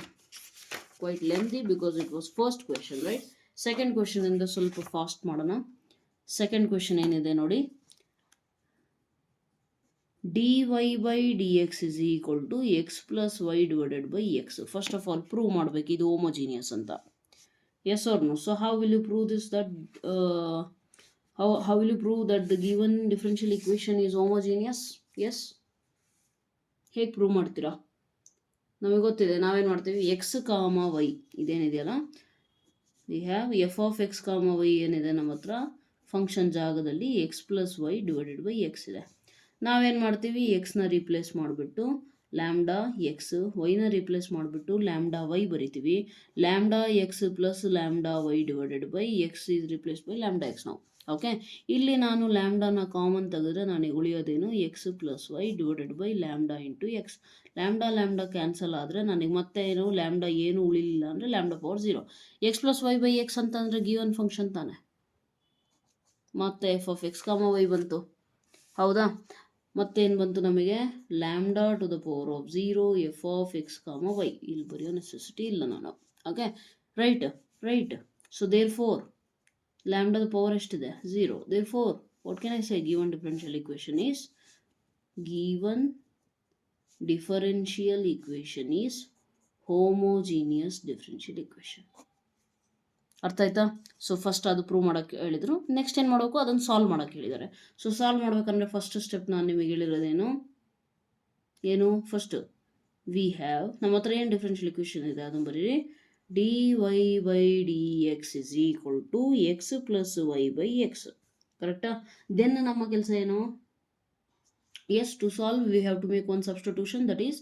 Quite lengthy because it was first question, right? Second question ಇಂದ ಸ್ವಲ್ಪ ಫಾಸ್ಟ್ ಮಾಡೋಣ. ಸೆಕೆಂಡ್ ಕ್ವೆಶನ್ ಏನಿದೆ ನೋಡಿ, dy by dx is equal to x plus y divided by x. First of all prove ಮಾಡಬೇಕು ಇದು homogeneous ಅಂತ. Yes or no? So how will you prove this, that how will you prove that the given differential equation is homogeneous? Yes, ಹೇಗೆ prove ಮಾಡ್ತೀರಾ? ನಮಗೆ ಗೊತ್ತಿದೆ, ನಾವೇನು ಮಾಡ್ತೀವಿ, x comma y ಇದೇನಿದೆಯಲ್ಲ, we have f of x comma y ಏನಿದೆ ನಮ್ಮ ಹತ್ರ ಫಂಕ್ಷನ್ ಜಾಗದಲ್ಲಿ x plus y divided by x ಇದೆ. ನಾವೇನು ಮಾಡ್ತೀವಿ, ಎಕ್ಸ್ನ ರೀಪ್ಲೇಸ್ ಮಾಡಿಬಿಟ್ಟು ಲ್ಯಾಂಬ್ಡಾ ಎಕ್ಸ್, ವೈನ ರೀಪ್ಲೇಸ್ ಮಾಡಿಬಿಟ್ಟು ಲ್ಯಾಂಬ್ಡಾ ವೈ ಬರಿತೀವಿ. Lambda x plus lambda y divided by x is replace by lambda x ನಾವು. ಓಕೆ, ಇಲ್ಲಿ ನಾನು ಲ್ಯಾಂಬ್ಡಾನ ಕಾಮನ್ ತೆಗೆದ್ರೆ ನನಗೆ ಉಳಿಯೋದೇನು, x plus y divided by lambda into x. Lambda cancel ಆದರೆ ನನಗೆ ಮತ್ತೆ ಏನು, ಲ್ಯಾಂಬ್ಡಾ ಏನು ಉಳಿಲಿಲ್ಲ ಅಂದರೆ lambda power 0. X plus y by x ಅಂತಂದರೆ ಗಿವನ್ ಫಂಕ್ಷನ್ ತಾನೆ, ಮತ್ತೆ f of x comma y ಬಂತು, ಹೌದಾ? ಮತ್ತೇನು ಬಂತು ನಮಗೆ, lambda to the power of 0 f of x comma y. ಇಲ್ಲಿ ಬರೆಯೋ ನೆಸೆಸಿಟಿ ಇಲ್ಲ ನಾನು. Okay, right. So therefore ಲ್ಯಾಂಬ್ಡಾದ ಪವರ್ ಎಷ್ಟಿದೆ, 0. Therefore what can I say, given differential equation is homogeneous differential equation. ಅರ್ಥ ಆಯ್ತಾ? ಸೊ ಫಸ್ಟ್ ಅದು prove ಮಾಡೋಕ್ಕೆ ಹೇಳಿದರು. ನೆಕ್ಸ್ಟ್ ಏನು ಮಾಡಬೇಕು, ಅದನ್ನು ಸಾಲ್ವ್ ಮಾಡೋಕ್ಕೆ ಹೇಳಿದ್ದಾರೆ. ಸೊ ಸಾಲ್ವ್ ಮಾಡ್ಬೇಕಂದ್ರೆ ಫಸ್ಟ್ ಸ್ಟೆಪ್ ನಾನು ನಿಮಗೆ ಹೇಳಿರೋದೇನು, ಫಸ್ಟ್ ವಿ ಹ್ಯಾವ್, ನಮ್ಮ ಹತ್ರ ಏನು ಡಿಫರೆನ್ಷಿಯಲ್ ಇಕ್ವೇಷನ್ ಇದೆ ಅದನ್ನು ಬರೀರಿ. dy by dx is equal to x plus y by x. ಕರೆಕ್ಟಾ? ದೆನ್ ನಮ್ಮ ಕೆಲಸ ಏನು, yes, to solve we have to make one substitution, that is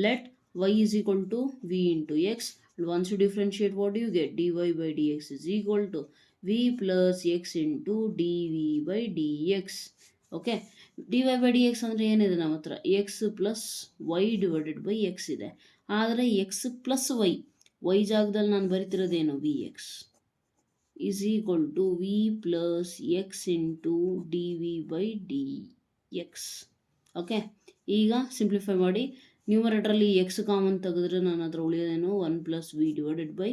let y is equal to v into x. And once you differentiate, what do you get? dy by dx is equal to v plus x into dv by dx. Okay, dy by dx ಅಂದರೆ ಏನಿದೆ ನಮ್ಮ ಹತ್ರ, x plus y divided by x ಇದೆ. ಆದರೆ x plus y ಜಾಗದಲ್ಲಿ ನಾನು ಬರಿತಿರೋದೇನು, v x is equal to v plus x into d v by D x. Okay, ಈಗ ಸಿಂಪ್ಲಿಫೈ ಮಾಡಿ, ನ್ಯೂಮರೇಟರಲ್ಲಿ ಎಕ್ಸ್ ಕಾಮನ್ ತೆಗೆದ್ರೆ ನನ್ನ ಹತ್ರ ಉಳಿಯೋದೇನು, 1 ಪ್ಲಸ್ ವಿ ಡಿವೈಡೆಡ್ ಬೈ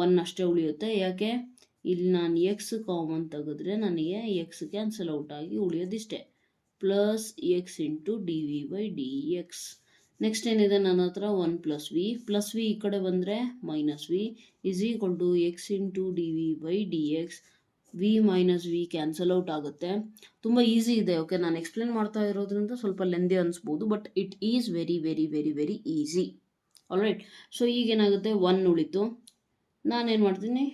1 ಅಷ್ಟೇ ಉಳಿಯುತ್ತೆ. ಯಾಕೆ, ಇಲ್ಲಿ ನಾನು ಎಕ್ಸ್ ಕಾಮನ್ ತೆಗೆದ್ರೆ ನನಗೆ ಎಕ್ಸ್ ಕ್ಯಾನ್ಸಲ್ ಔಟ್ ಆಗಿ ಉಳಿಯೋದಿಷ್ಟೇ, plus x into d v by D x. Next ಏನಿದೆ ನನ್ನ ಹತ್ರ, 1 ಪ್ಲಸ್ ವಿ ಈ ಕಡೆ ಬಂದರೆ minus v is equal to x into d v by D x. V minus v cancel out ಆಗುತ್ತೆ. ತುಂಬ ಈಸಿ ಇದೆ. ಓಕೆ, ನಾನು ಎಕ್ಸ್ಪ್ಲೇನ್ ಮಾಡ್ತಾ ಇರೋದ್ರಿಂದ ಸ್ವಲ್ಪ ಲೆಂದಿ ಅನಿಸ್ಬೋದು, but it is very very very very easy. Alright, so ಈಗೇನಾಗುತ್ತೆ, 1 ಉಳಿತು. ನಾನೇನು ಮಾಡ್ತೀನಿ,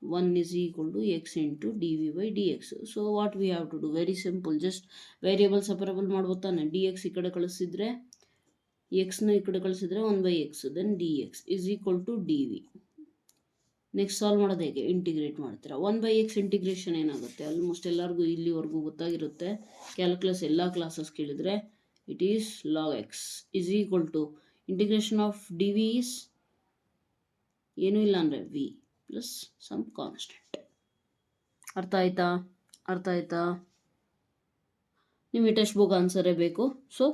1 is equal to x into dv by dx. So what we have to do, very simple, just variable separable ಮಾಡ್ಬೋದು ತಾನೆ. dx ಈ ಕಡೆ ಕಳಿಸಿದ್ರೆ, xನ ಈ ಕಡೆ ಕಳಿಸಿದ್ರೆ 1/x, then dx is equal to dv. Next solve ಮಾಡೋದು ಹೇಗೆ, ಇಂಟಿಗ್ರೇಟ್ ಮಾಡ್ತೀರಾ. 1/x ಇಂಟಿಗ್ರೇಷನ್ ಏನಾಗುತ್ತೆ, ಆಲ್ಮೋಸ್ಟ್ ಎಲ್ಲರಿಗೂ ಇಲ್ಲಿವರೆಗೂ ಗೊತ್ತಾಗಿರುತ್ತೆ. ಕ್ಯಾಲ್ಕುಲಸ್ ಎಲ್ಲ ಕ್ಲಾಸಸ್ ಕೇಳಿದರೆ it is log x is equal to integration of dv is ಏನೂ ಇಲ್ಲ ಅಂದರೆ v ಪ್ಲಸ್ ಸಮ್ ಕಾನ್ಸ್ಟೆಂಟ್. ಅರ್ಥ ಆಯ್ತಾ? ನಿಮಗೆ ಟೆಕ್ಸ್ಟ್ ಬುಕ್ ಆನ್ಸರೇ ಬೇಕು. ಸೊ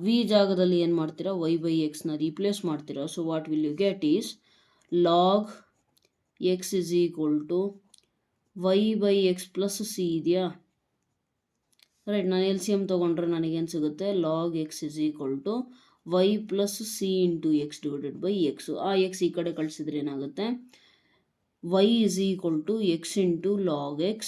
ವಿ ಜಾಗದಲ್ಲಿ ಏನು ಮಾಡ್ತೀರಾ, ವೈ ಬೈ ಎಕ್ಸ್ನ ರೀಪ್ಲೇಸ್ ಮಾಡ್ತೀರಾ. So what will you get is log x is equal to y by x plus c ಇದೆಯಾ, ರೈಟ್. ನಾನು ಎಲ್ ಸಿ ಎಮ್ ತೊಗೊಂಡ್ರೆ ನನಗೇನು ಸಿಗುತ್ತೆ, log x is equal to y plus c into x divided by x. ಆ x ಈ ಕಡೆ ಕಳಿಸಿದ್ರೆ ಏನಾಗುತ್ತೆ, y is equal to x into log x.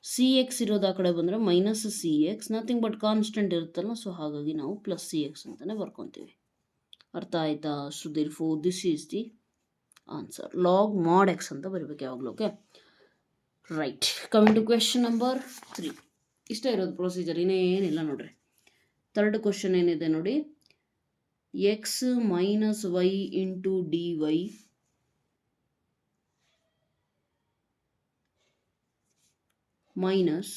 C x ಇರೋದು ಆ ಕಡೆ ಬಂದರೆ minus c x, nothing but constant ಇರುತ್ತಲ್ಲ, ಸೊ ಹಾಗಾಗಿ ನಾವು ಪ್ಲಸ್ ಸಿ ಎಕ್ಸ್ ಅಂತಲೇ ಬರ್ಕೊತೀವಿ. ಅರ್ಥ ಆಯ್ತಾ? So therefore this is the answer. Log mod x ಅಂತ ಬರೀಬೇಕು ಯಾವಾಗಲೂ. Okay, right. Coming to question number 3. ಇಷ್ಟ ಇರೋದು ಪ್ರೊಸೀಜರ್, ಇನ್ನೇನಿಲ್ಲ ನೋಡ್ರಿ. ಥರ್ಡ್ ಕ್ವೆಶ್ಚನ್ ಏನಿದೆ ನೋಡಿ, x minus y into d y minus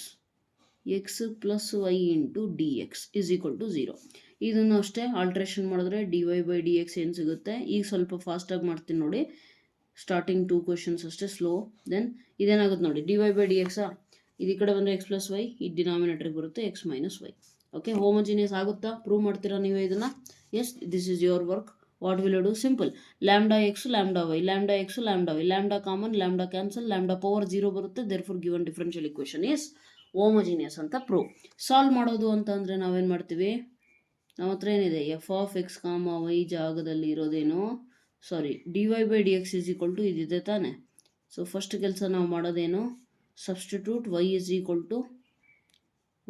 x plus y into d x is equal to 0. ಇದನ್ನು ಅಷ್ಟೇ ಆಲ್ಟ್ರೇಷನ್ ಮಾಡಿದ್ರೆ d Y by D x ಏನು ಸಿಗುತ್ತೆ. ಈಗ ಸ್ವಲ್ಪ ಫಾಸ್ಟಾಗಿ ಮಾಡ್ತೀನಿ ನೋಡಿ, ಸ್ಟಾರ್ಟಿಂಗ್ 2 ಕ್ವೆಶನ್ಸ್ ಅಷ್ಟೇ ಸ್ಲೋ. ದೆನ್ ಇದೇನಾಗುತ್ತೆ ನೋಡಿ, ಡಿ ವೈ ಬೈ ಡಿ ಎಕ್ಸಾ, ಇದು ಈ ಕಡೆ ಬಂದರೆ ಎಕ್ಸ್ ಪ್ಲಸ್ ವೈ, ಈ ಡಿನಾಮಿನೇಟ್ರಿಗೆ ಬರುತ್ತೆ x minus y. Okay, homogeneous ಆಗುತ್ತಾ, ಪ್ರೂವ್ ಮಾಡ್ತೀರಾ ನೀವು ಇದನ್ನು? Yes, this is your work. What will you do, simple, lambda x lambda y, lambda x lambda y, lambda common, lambda cancel, lambda power 0 ಬರುತ್ತೆ. Therefore given differential equation is homogeneous ಅಂತ prove. Solve ಮಾಡೋದು ಅಂತ ಅಂದರೆ ನಾವೇನು ಮಾಡ್ತೀವಿ, ನಮ್ಮ ಹತ್ರ ಏನಿದೆ f of x comma y ಜಾಗದಲ್ಲಿ ಇರೋದೇನು, sorry d Y by D x is equal to ಇದಿದೆ ತಾನೆ. ಸೊ ಫಸ್ಟ್ ಕೆಲಸ ನಾವು ಮಾಡೋದೇನು, substitute y is equal to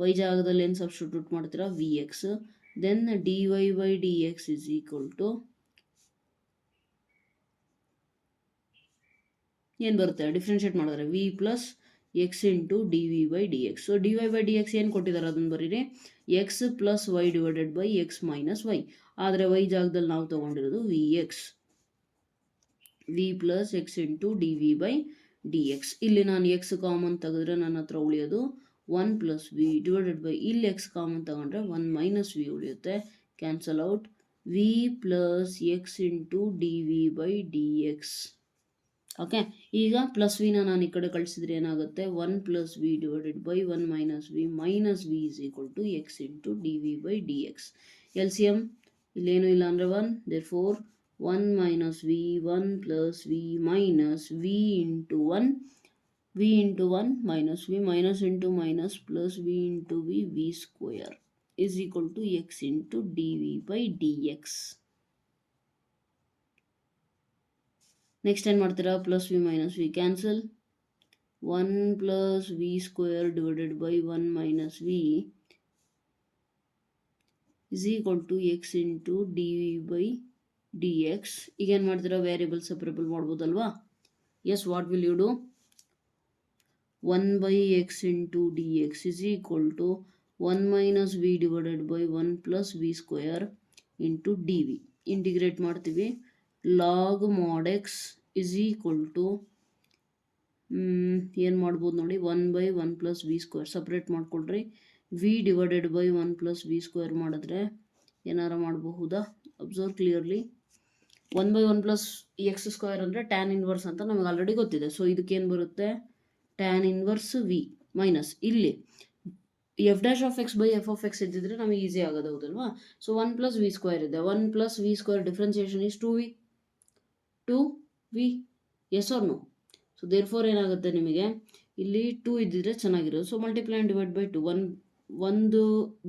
y ಜಾಗದಲ್ಲಿ ಏನು ಸಬ್ಸ್ಟಿಟ್ಯೂಟ್ ಮಾಡ್ತೀರಾ, v x. Then d Y by D x is equal to ಏನು ಬರುತ್ತೆ, ಡಿಫ್ರೆನ್ಷಿಯೇಟ್ ಮಾಡಿದ್ರೆ v plus x into d v by D x. So d Y by D x ಏನು ಕೊಟ್ಟಿದ್ದಾರೆ ಅದನ್ನು ಬರೀರಿ, x plus y divided by x minus y. ಆದರೆ y ಜಾಗದಲ್ಲಿ ನಾವು ತೊಗೊಂಡಿರೋದು v x, V plus x into d v by D x. ಇಲ್ಲಿ ನಾನು ಎಕ್ಸ್ ಕಾಮನ್ ತೆಗೆದ್ರೆ ನನ್ನ ಹತ್ರ ಉಳಿಯೋದು 1 ಪ್ಲಸ್ ವಿ ಡಿವೈಡೆಡ್ ಬೈ, ಇಲ್ಲಿ ಎಕ್ಸ್ ಕಾಮನ್ ತಗೊಂಡ್ರೆ 1 ಮೈನಸ್ ವಿ ಉಳಿಯುತ್ತೆ, cancel out. V plus x into d v by D x. Okay, ಈಗ ಪ್ಲಸ್ ವಿನ ನಾನು ಈ ಕಡೆ ಕಳಿಸಿದ್ರೆ ಏನಾಗುತ್ತೆ, 1 plus v divided by 1 minus v is equal to x into d v by D x. L C M ಇಲ್ಲೇನು ಇಲ್ಲ ಅಂದರೆ 1, therefore 1 minus v 1 plus v minus v into 1 minus v minus into minus plus v into v square is equal to x into d v by D x. Next ಏನು ಮಾಡ್ತೀರಾ, plus v minus v cancel, 1 plus v square divided by 1 minus v is equal to x into d v by D x. ಈಗ ಏನು ಮಾಡ್ತೀರಾ, variable separable ಮಾಡ್ಬೋದಲ್ವಾ. S, what will you do, 1 by x into d x is equal to 1 minus v divided by 1 plus v square into d v. Integrate ಮಾಡ್ತೀವಿ, log mod x is equal to ಏನು ಮಾಡ್ಬೋದು ನೋಡಿ, 1 by 1 plus v square separate ಮಾಡ್ಕೊಳ್ರಿ. V divided by 1 plus v square ಮಾಡಿದ್ರೆ ಏನಾರ ಮಾಡಬಹುದಾ, observe clearly. 1 by 1 plus x square ಅಂದರೆ tan inverse ಅಂತ ನಮಗೆ ಆಲ್ರೆಡಿ ಗೊತ್ತಿದೆ. ಸೊ ಇದಕ್ಕೇನು ಬರುತ್ತೆ, ಟ್ಯಾನ್ ಇನ್ವರ್ಸ್ ವಿ ಮೈನಸ್ ಇಲ್ಲಿ F dash of x by f of X ಇದ್ದಿದ್ರೆ ನಮಗೆ ಈಸಿ ಆಗೋದು, ಹೌದಲ್ವಾ. ಸೊ 1 ಪ್ಲಸ್ ವಿ ಸ್ಕ್ವೇರ್ ಇದೆ, 1 plus v square differentiation is 2 v, yes or no. So therefore ಏನಾಗುತ್ತೆ ನಿಮಗೆ, ಇಲ್ಲಿ 2 ಇದ್ದಿದ್ರೆ ಚೆನ್ನಾಗಿರೋದು. So multiply and divide by 2, ಒಂದು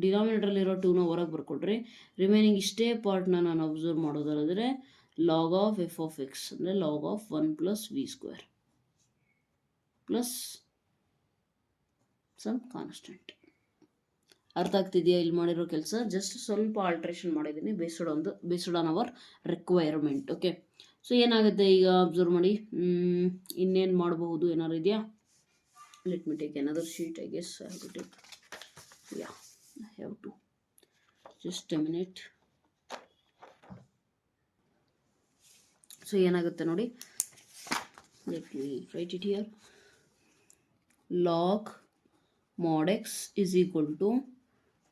ಡಿನಾಮಿನೇಟ್ರಲ್ಲಿರೋ 2ನ ಹೊರಗೆ ಬರ್ಕೊಡ್ರಿ. ರಿಮೈನಿಂಗ್ ಇಷ್ಟೇ ಪಾರ್ಟ್ನ ನಾನು ಅಬ್ಸರ್ವ್ ಮಾಡೋದಾದರೆ log of f of x ಅಂದರೆ log of 1 plus v square plus some constant. ಅರ್ಥ ಆಗ್ತಿದೆಯಾ ಇಲ್ಲಿ ಮಾಡಿರೋ ಕೆಲಸ, ಜಸ್ಟ್ ಸ್ವಲ್ಪ ಆಲ್ಟ್ರೇಷನ್ ಮಾಡಿದ್ದೀನಿ based on our requirement. Okay, so ಏನಾಗುತ್ತೆ ಈಗ ಅಬ್ಸರ್ವ್ ಮಾಡಿ, ಇನ್ನೇನು ಮಾಡಬಹುದು, ಏನಾರು ಇದೆಯಾ. Let me take another sheet, I guess I have to take, yeah I have to, just a minute. So ಏನಾಗುತ್ತೆ ನೋಡಿ, let me write it here. Log mod x is equal to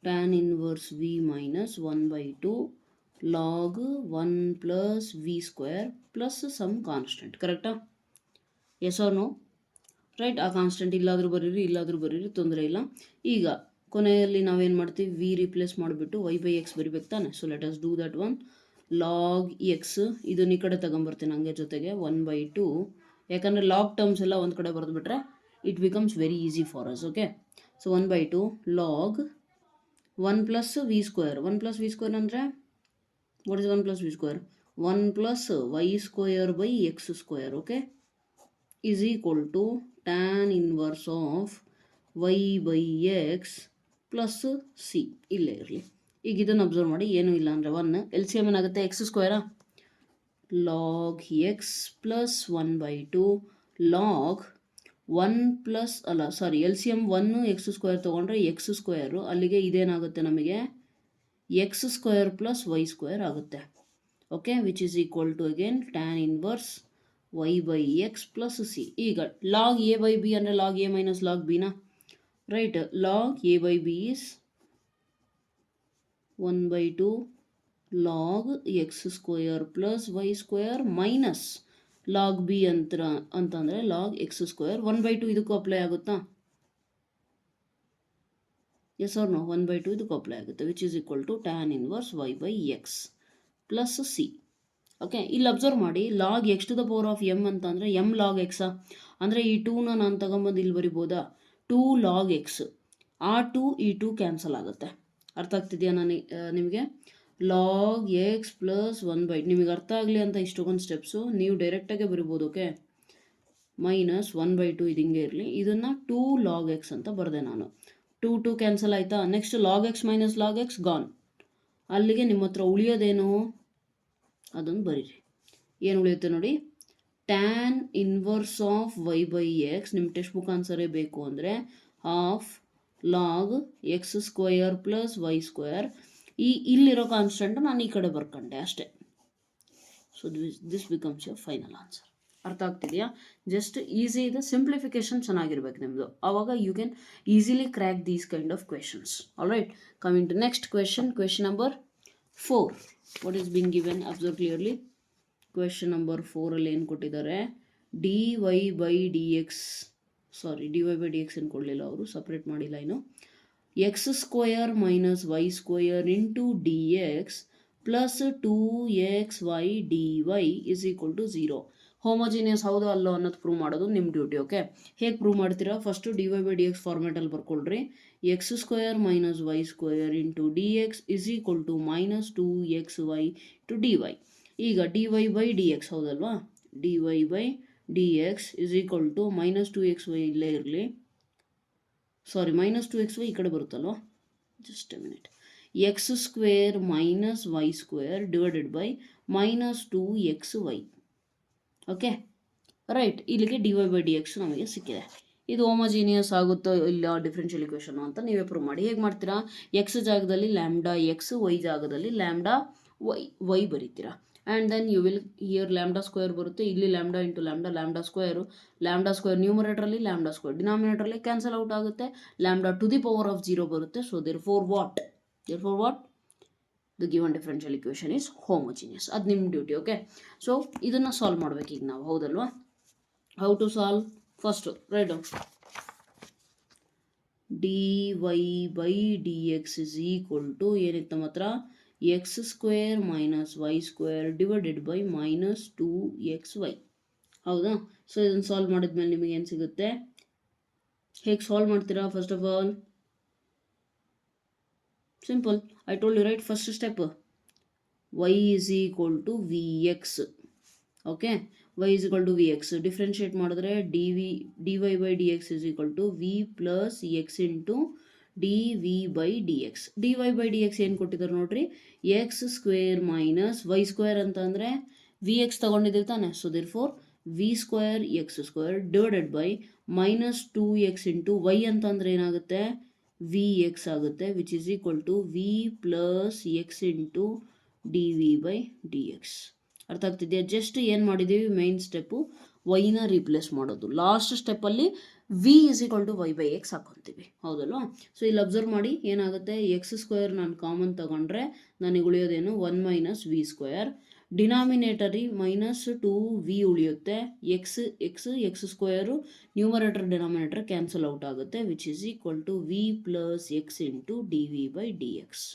tan inverse v minus 1 by 2 log 1 plus v square plus some constant. ಕರೆಕ್ಟಾ, S or no, right. ಆ constant ಇಲ್ಲಾದರೂ ಬರೀರಿ ತೊಂದರೆ ಇಲ್ಲ. ಈಗ ಕೊನೆಯಲ್ಲಿ ನಾವೇನು ಮಾಡ್ತೀವಿ, ವಿ ರಿಪ್ಲೇಸ್ ಮಾಡಿಬಿಟ್ಟು ವೈ ಬೈ ಎಕ್ಸ್ ಬರಿಬೇಕು ತಾನೆ. So let us do that one. Log X ಇದನ್ನ ಈ ಕಡೆ ತಗೊಂಬರ್ತೀನಿ ಹಂಗೆ ಜೊತೆಗೆ 1 by 2, ಯಾಕಂದರೆ ಲಾಗ್ ಟರ್ಮ್ಸ್ ಎಲ್ಲ ಒಂದು ಕಡೆ ಬರೆದ್ಬಿಟ್ರೆ it becomes very easy for us. Okay, so 1 by 2 log 1 plus v square. 1 plus v square andre what is 1 plus v square, 1 plus y square by x square. Okay, is equal to tan inverse of y by x plus c. ಇಲ್ಲೇ ಇರಲಿ. ಈಗ ಇದನ್ನು observe ಮಾಡಿ, ಏನೂ ಇಲ್ಲ ಅಂದರೆ 1 L C M ಏನಾಗುತ್ತೆ, x ಸ್ಕ್ವೇರಾ, log x plus 1 by 2 log 1 plus ಅಲ್ಲ sorry L C M 1 x square ತೊಗೊಂಡ್ರೆ ಎಕ್ಸ್ ಸ್ಕ್ವೇರು, ಅಲ್ಲಿಗೆ ಇದೇನಾಗುತ್ತೆ ನಮಗೆ x square plus y square ಆಗುತ್ತೆ. Okay, which is equal to again tan inverse y by x plus c. ಈಗ log a by b ಅಂದರೆ log a minus log ಬಿನಾ, right. Log a by b is 1 by 2 log x square plus y square minus log b ಅಂತಂದರೆ log x square. 1 by 2 ಇದಕ್ಕೂ apply ಆಗುತ್ತಾ, S or no, 1 by 2 ಇದಕ್ಕೂ apply ಆಗುತ್ತೆ, which is equal to tan inverse y by x plus c. Okay, ಇಲ್ಲಿ observe ಮಾಡಿ, log x to the power of m ಅಂತ ಅಂದರೆ M log ಎಕ್ಸಾ, ಅಂದರೆ ಈ 2ನ ನಾನು ತಗೊಂಬಂದು ಇಲ್ಲಿ ಬರಿಬೋದಾ, 2 ಲಾಗ್ ಎಕ್ಸ್, ಆ 2 ಈ 2 ಕ್ಯಾನ್ಸಲ್ ಆಗುತ್ತೆ. ಅರ್ಥ ಆಗ್ತಿದೆಯಾ ನಿಮಗೆ? ಲಾಗ್ ಎಕ್ಸ್ ಪ್ಲಸ್ 1/, ನಿಮಗೆ ಅರ್ಥ ಆಗಲಿ ಅಂತ ಇಷ್ಟೊಂದು ಸ್ಟೆಪ್ಸು ನೀವು ಡೈರೆಕ್ಟಾಗೆ ಬರಿಬೋದು. ಓಕೆ, ಮೈನಸ್ 1/2 ಇದು ಹಿಂಗೆ ಇರಲಿ. ಇದನ್ನು 2 log x ಅಂತ ಬರೆದೆ ನಾನು. 2 ಕ್ಯಾನ್ಸಲ್ ಆಯಿತಾ? Next log x minus log X gone. ಅಲ್ಲಿಗೆ ನಿಮ್ಮ ಹತ್ರ ಉಳಿಯೋದೇನು ಅದನ್ನು ಬರೀರಿ. ಏನು ಉಳಿಯುತ್ತೆ ನೋಡಿ, ಟ್ಯಾನ್ ಇನ್ವರ್ಸ್ ಆಫ್ y/x. ನಿಮ್ಮ ಟೆಕ್ಸ್ಟ್ ಬುಕ್ ಆನ್ಸರೇ ಬೇಕು ಅಂದರೆ half log x square plus y square. ಇಲ್ಲಿರೋ ಕಾನ್ಸ್ಟೆಂಟ್ ನಾನು ಈ ಕಡೆ ಬರ್ಕೊಂಡೆ ಅಷ್ಟೇ. So this becomes your final answer. ಅರ್ಥ ಆಗ್ತಿದೆಯಾ? ಜಸ್ಟ್ ಈಸಿ ಇದೆ, ಸಿಂಪ್ಲಿಫಿಕೇಶನ್ ಚೆನ್ನಾಗಿರ್ಬೇಕು ನಿಮ್ಮದು, ಆವಾಗ you can easily crack these kind of questions. All right, coming to next question number 4. What is being given? Observe clearly. Question number 4ಅಲ್ಲಿ ಏನು ಕೊಟ್ಟಿದ್ದಾರೆ? dy by dx, sorry dy by dx ಏನು ಕೊಡಲಿಲ್ಲ ಅವರು, separate ಮಾಡಿಲ್ಲ ಇನ್ನು. X square minus y square into d x plus 2xy dy is equal to 0. Homogeneous ಹೌದು ಅಲ್ಲೋ ಅನ್ನೋದು ಪ್ರೂವ್ ಮಾಡೋದು ನಿಮ್ಮ ಡ್ಯೂಟಿ. ಓಕೆ, ಹೇಗೆ ಪ್ರೂವ್ ಮಾಡ್ತೀರಾ? ಫಸ್ಟು dy by dx ಫಾರ್ಮೇಟಲ್ಲಿ ಬರ್ಕೊಳ್ರಿ. X square minus y square into d x is equal to minus 2xy to dy. ಈಗ dy by dx ಹೌದಲ್ವಾ? dy by dx is equal to minus 2xy ಇಲ್ಲೇ ಇರಲಿ, sorry minus 2xy ಈ ಕಡೆ ಬರುತ್ತಲ್ವ, just a minute. X square minus y square divided by minus 2xy. Okay right, ಇಲ್ಲಿಗೆ dy by dx ನಮಗೆ ಸಿಕ್ಕಿದೆ. ಇದು ಹೋಮೋಜಿನಿಯಸ್ ಆಗುತ್ತೋ ಇಲ್ಲ ಡಿಫ್ರೆನ್ಷಿಯಲ್ ಇಕ್ವೇಷನ್ ಅಂತ ನೀವೇ ಪ್ರೂವ್ ಮಾಡಿ. ಹೇಗೆ ಮಾಡ್ತೀರಾ? ಎಕ್ಸ್ ಜಾಗದಲ್ಲಿ ಲ್ಯಾಂಬ್ಡಾ ಎಕ್ಸ್, ವೈ ಜಾಗದಲ್ಲಿ ಲ್ಯಾಂಬ್ಡಾ ವೈ ಬರೀತೀರಾ. And then you will here lambda square ಬರುತ್ತೆ, ಇಲ್ಲಿ ಲ್ಯಾಂಬ್ಡಾ ಇಂಟು ಲ್ಯಾಂಬ್ಡಾ ಸ್ಕ್ವೇರ್ ನ್ಯೂಮರೇಟರಲ್ಲಿ, ಲ್ಯಾಂಬ್ಡಾ ಸ್ಕ್ವೇರ್ ಡಿನಾಮಿನೇಟರಲ್ಲಿ ಕ್ಯಾನ್ಸಲ್ ಔಟ್ ಆಗುತ್ತೆ, lambda to the power of 0 ಬರುತ್ತೆ. So therefore what the given differential equation is homogeneous. ಅದು ನಿಮ್ಮ duty. Okay, so ಇದನ್ನು solve ಮಾಡ್ಬೇಕು ಈಗ ನಾವು, ಹೌದಲ್ವಾ? How to solve? First write down dy by dx is equal to ಏನಿತ್ತು ನಮ್ಮ ಹತ್ರ? X square minus y square divided by minus 2xy. ಹೌದಾ? ಸೊ ಇದನ್ನು ಸಾಲ್ವ್ ಮಾಡಿದ್ಮೇಲೆ ನಿಮಗೆ ಏನು ಸಿಗುತ್ತೆ? ಹೇಗೆ ಸಾಲ್ವ್ ಮಾಡ್ತೀರಾ? First of all simple, I told you right. First step y is equal to vx. Okay, y is equal to vx differentiate ಮಾಡಿದ್ರೆ dy by dx is equal to v plus x into dv by dx. dy by dx ಏನು ಕೊಟ್ಟಿದ್ದಾರೆ ನೋಡ್ರಿ? X square minus y square ಅಂತ ಅಂದರೆ v x ತಗೊಂಡಿದ್ದೀವಿ ತಾನೆ. So therefore v square x square divided by minus 2x into y ಅಂತಂದರೆ ಏನಾಗುತ್ತೆ? V x ಆಗುತ್ತೆ, which is equal to v plus x into d v by D x. ಅರ್ಥ ಆಗ್ತಿದೆಯಾ? Just ಏನು ಮಾಡಿದ್ದೀವಿ? ಮೈನ್ ಸ್ಟೆಪ್ಪು ವೈನ ರೀಪ್ಲೇಸ್ ಮಾಡೋದು. Last ಸ್ಟೆಪ್ಪಲ್ಲಿ v is equal to y by x ಹಾಕೊತೀವಿ, ಹೌದಲ್ವಾ? ಸೊ ಇಲ್ಲಿ ಅಬ್ಸರ್ವ್ ಮಾಡಿ ಏನಾಗುತ್ತೆ? ಎಕ್ಸ್ ಸ್ಕ್ವೇರ್ ನಾನು ಕಾಮನ್ ತಗೊಂಡ್ರೆ ನನಗೆ ಉಳಿಯೋದೇನು? 1 ಮೈನಸ್ ವಿ ಸ್ಕ್ವೇರ್. ಡಿನಾಮಿನೇಟರಿ ಮೈನಸ್ 2v ಉಳಿಯುತ್ತೆ. X square numerator denominator cancel out ಆಗುತ್ತೆ, which is equal to v plus x into d v by D x.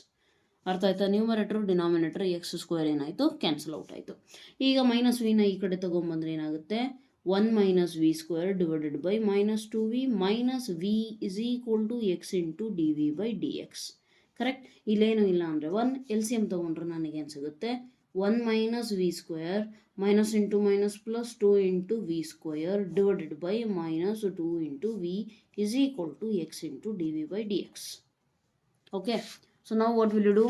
ಅರ್ಥ ಆಯ್ತಾ? ನ್ಯೂಮರೇಟರ್ ಡಿನಾಮಿನೇಟರ್ ಎಕ್ಸ್ ಸ್ಕ್ವೇರ್ ಏನಾಯಿತು? ಕ್ಯಾನ್ಸಲ್ ಔಟ್ ಆಯಿತು. ಈಗ ಮೈನಸ್ ವಿನ ಈ ಕಡೆ ತೊಗೊಂಬಂದ್ರೆ ಏನಾಗುತ್ತೆ? 1 minus v square divided by minus 2v minus v is equal to x into d v by D x. Correct? ಇಲ್ಲೇನು ಇಲ್ಲ ಅಂದರೆ 1 ಎಲ್ ಸಿ ಎಮ್ ತೊಗೊಂಡ್ರೆ ನನಗೇನು ಸಿಗುತ್ತೆ? 1 minus v square minus into minus plus 2 into v square divided by minus 2 into v is equal to x into d v by D x. Okay, so now what will you do?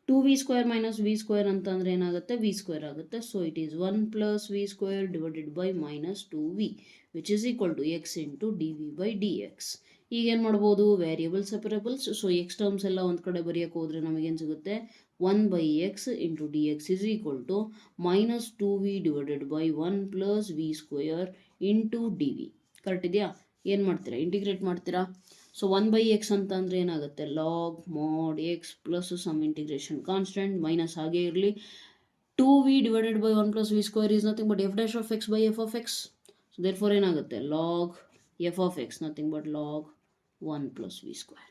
2v square minus v square ಅಂತಂದ್ರೆ ಏನಾಗುತ್ತೆ? v square ಆಗುತ್ತೆ. So it is 1 plus v square divided by minus 2v which is equal to x into dv by dx. ಈಗ ಏನು ಮಾಡ್ಬೋದು? Variable ಸೆಪರೇಬಲ್ಸ್. So X terms ಎಲ್ಲ ಒಂದು ಕಡೆ ಬರೆಯೋಕೆ ಹೋದರೆ ನಮಗೇನು ಸಿಗುತ್ತೆ? 1 by x into dx is equal to minus 2v divided by 1 plus v square into dv. Correct ಇದೆಯಾ? ಏನು ಮಾಡ್ತೀರಾ? ಇಂಟಿಗ್ರೇಟ್ ಮಾಡ್ತೀರಾ. ಸೊ 1 by x ಅಂತ ಅಂದರೆ ಏನಾಗುತ್ತೆ? Log mod x plus some integration constant minus ಹಾಗೆ ಇರಲಿ. 2v divided by 1 plus v square is nothing but f dash of x by f of x. So therefore ಏನಾಗುತ್ತೆ? Log f of x nothing but log 1 plus v square.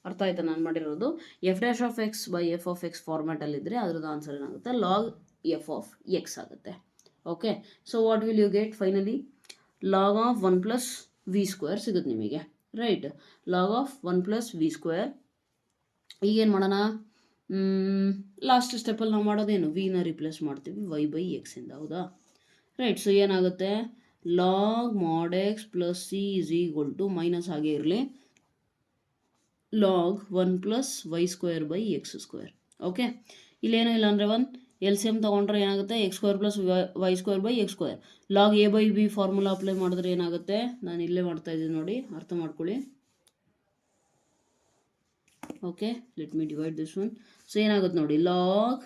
ಅರ್ಥ ಆಯ್ತಾ ನಾನು ಮಾಡಿರೋದು? F dash of x by f of x ಫಾರ್ಮ್ಯಾಟಲ್ಲಿದ್ದರೆ ಅದ್ರದ್ದು answer ಏನಾಗುತ್ತೆ? Log f of x ಆಗುತ್ತೆ. Okay, so what will you get finally? Log of 1 plus v square ಸಿಗುತ್ತೆ ನಿಮಗೆ. Right. Log of 1 plus v square. ಈಗೇನು ಮಾಡೋಣ, last ಸ್ಟೆಪ್ಪಲ್ಲಿ ನಾವು ಮಾಡೋದೇನು, ವಿನ ರಿಪ್ಲೇಸ್ ಮಾಡ್ತೀವಿ ವೈ ಬೈ ಎಕ್ಸಿಂದ, ಹೌದಾ. ರೈಟ್. ಸೊ ಏನಾಗುತ್ತೆ, log mod x plus c is equal to minus ಹಾಗೆ ಇರಲಿ log 1 plus y square by x square. Okay, ಇಲ್ಲೇನೂ ಇಲ್ಲ ಅಂದರೆ 1 ಎಲ್ ಸಿ ಎಮ್ ತೊಗೊಂಡ್ರೆ ಏನಾಗುತ್ತೆ, x square plus y square by x square. Log a by b formula apply ಮಾಡಿದ್ರೆ ಏನಾಗುತ್ತೆ, ನಾನು ಇಲ್ಲೇ ಮಾಡ್ತಾ ಇದ್ದೀನಿ ನೋಡಿ, ಅರ್ಥ ಮಾಡ್ಕೊಳ್ಳಿ. Okay, let me divide this one. So ಏನಾಗುತ್ತೆ ನೋಡಿ, log